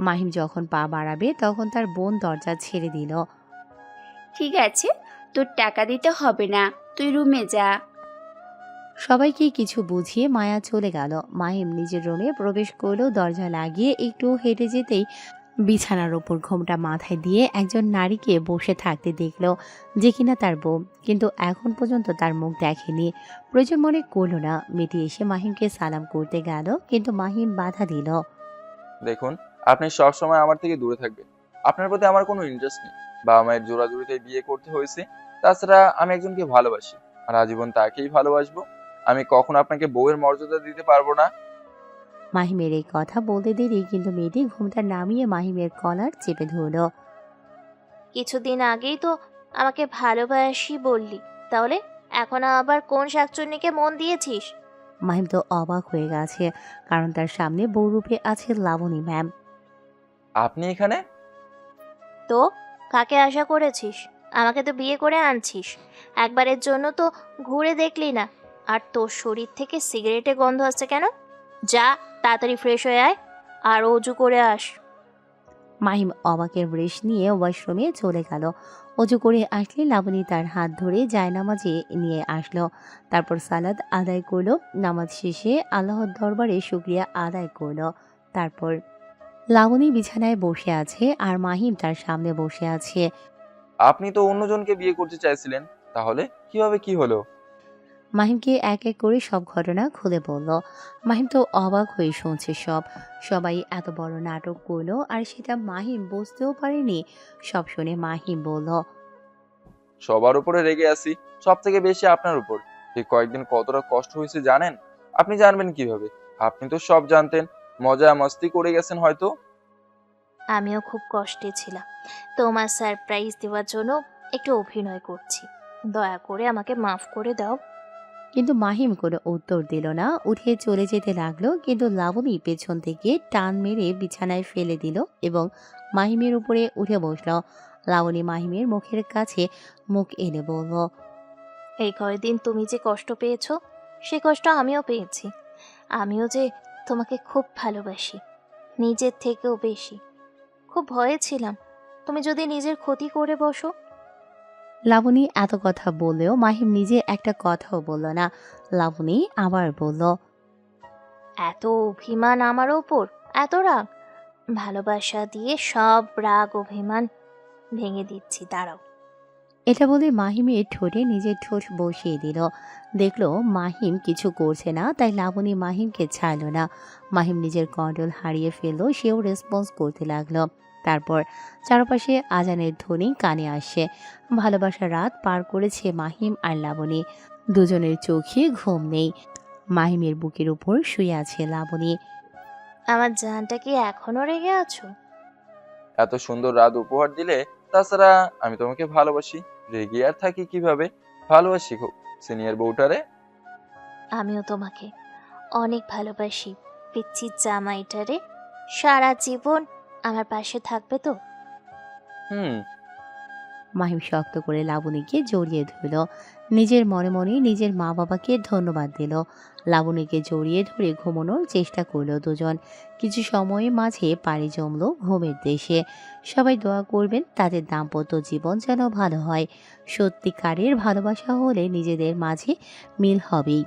মাহিম যখন পা বাড়াবে তখন তার বোন দরজা ছেড়ে দিল। ঠিক আছে, তোর টাকা দিতে হবে না, তুই রুমে যা। সবাইকে কিছু বুঝিয়ে মায়া চলে গেল। মাহিম নিজের রুমে প্রবেশ করলেও দরজা লাগিয়ে একটু হেঁটে যেতেই বিছানার ওপর ঘোমটা মাথায় দিয়ে একজন নারীকে বসে থাকতে দেখল, যে কিনা তার বউ, কিন্তু এখন পর্যন্ত তার মুখ দেখেনি। প্রয়োজন মনে করল না। মেয়েটি এসে মাহিমকে সালাম করতে গেল, কিন্তু মাহিম বাধা দিল। দেখুন, আপনি সব সময় আমার থেকে দূরে থাকবেন। আপনার প্রতি আমার কোনো ইন্টারেস্ট নেই। বাবা মায়ের জোরাজুরিতে বিয়ে করতে হয়েছে। তাছাড়া আমি একজনকে ভালোবাসি আর আজীবন তাকেই ভালোবাসবো। আমি কখনো আপনাকে বউয়ের মর্যাদা দিতে পারবো না। মাহিমের এই কথা বলতে দেরি কিন্তু মেয়েটি ঘুমটা নামিয়ে মাহিমের কলার চেপে ধরলো। কিছুদিন আগেই তো আমাকে ভালোবাসি বললি, তাহলে এখন আবার কোন শাকচুন্নিকে মন দিয়েছিস? মাহিম তো অবাক হয়ে গেছে, কারণ তার সামনে বউরূপে আছে লাবণী ম্যাম। আপনি এখানে? তো কাকে আশা করেছিস? আমাকে তো বিয়ে করে আনছিস, একবারের জন্য তো ঘুরে দেখলি না। আর তোর শরীর থেকে সিগারেটের গন্ধ আসছে কেন? যা তাড়াতাড়ি ফ্রেশ হয়ে আয় আর অজু করে আস। মাহিম অবাকের ব্রেশ নিয়ে ওয়াশরুমে চলে গেল। অজু করে আসলে লাবণী তার হাত ধরে জায়নামাজে নিয়ে আসলো। তারপর সালাদ আদায় করলো। নামাজ শেষে আল্লাহর দরবারে শুকরিয়া আদায় করলো। তারপর লাবণী বিছানায় বসে আছে আর মাহিম তার সামনে বসে আছে। আপনি তো অন্যজনকে বিয়ে করতে চাইছিলেন, তাহলে কিভাবে কি হলো? মাহিমকে এক এক করে সব ঘটনা খুলে বলল। মাহিম তো অবাক হয়ে শুনছে সব। সবাই এত বড় নাটক করলো আর সেটা মাহিম বুঝতেও পারেনি। সব শুনে মাহিম বলল, সবার উপরে রেগে আছি, সব থেকে বেশি আপনার উপর। এই কয়েকদিন কতটা কষ্ট হয়েছে জানেন? আপনি জানবেন কিভাবে? আপনি তো সব জানতেন, মজা মস্তি করে গেছেন হয়তো। আমিও খুব কষ্টে ছিলাম, তোমার সারপ্রাইজ দেওয়ার জন্য একটু অভিনয় করছি, দয়া করে আমাকে মাফ করে দাও। কিন্তু মাহিম কোনো উত্তর দিল না। উঠে চলে যেতে লাগলো, কিন্তু লাবণী পেছন থেকে টান মেরে বিছানায় ফেলে দিল এবং মাহিমের উপরে উঠে বসলো। লাবণী মাহিমের মুখের কাছে মুখ এনে বলল, এই কয়দিন তুমি যে কষ্ট পেয়েছো, সে কষ্ট আমিও পেয়েছি। আমিও যে তোমাকে খুব ভালোবাসি, নিজের থেকেও বেশি। খুব ভয়ে ছিলাম তুমি যদি নিজের ক্ষতি করে বসো। লাবণী এত কথা বললেও মাহিম নিজে একটা কথাও বলল না। লাবণী আবার বলল, এত অভিমান আমার ওপর, এত রাগ? ভালোবাসা দিয়ে সব রাগ অভিমান ভেঙে দিচ্ছি, দাঁড়াও। এটা বলে মাহিমের ঠোঁটে নিজের ঠোঁট বসিয়ে দিল। দেখলো মাহিম কিছু করছে না, তাই লাবণী মাহিমকে ছাড়ল না। মাহিম নিজের কন্ট্রোল হারিয়ে ফেললো, সেও রেসপন্স করতে লাগলো। তারপর চারপাশে আজানের ধ্বনি কানে আসে। ভালোবাসার রাত পার করেছে মাহিম আর লাবণী। দুজনের চোখে ঘুম নেই। মাহিমের বুকের উপর শুয়ে আছে লাবণী। আমার জানটা কি এখনো রেগে আছো? এত সুন্দর রাত উপহার দিলে, তাছাড়া আমি তোমাকে ভালোবাসি, রেগে আর থাকি কিভাবে? ভালোবাসি খুব সিনিয়র বউটারে। আমিও তোমাকে অনেক ভালোবাসি পিচ্ছি জামাইটারে। সারা জীবন আমার পাশে থাকবে তো? হুম। মাহিম শক্ত করে লাবণীকে জড়িয়ে ধরল। নিজের মনে মনে নিজের মা বাবাকে ধন্যবাদ দিল। লাবণীকে জড়িয়ে ধরে ঘুমানোর চেষ্টা করলো দুজন। কিছু সময়ের মাঝে পাড়ি জমলো ঘুমের দেশে। সবাই দোয়া করবেন তাদের দাম্পত্য জীবন যেন ভালো হয়। সত্যিকারের ভালোবাসা হলে নিজেদের মাঝে মিল হবেই।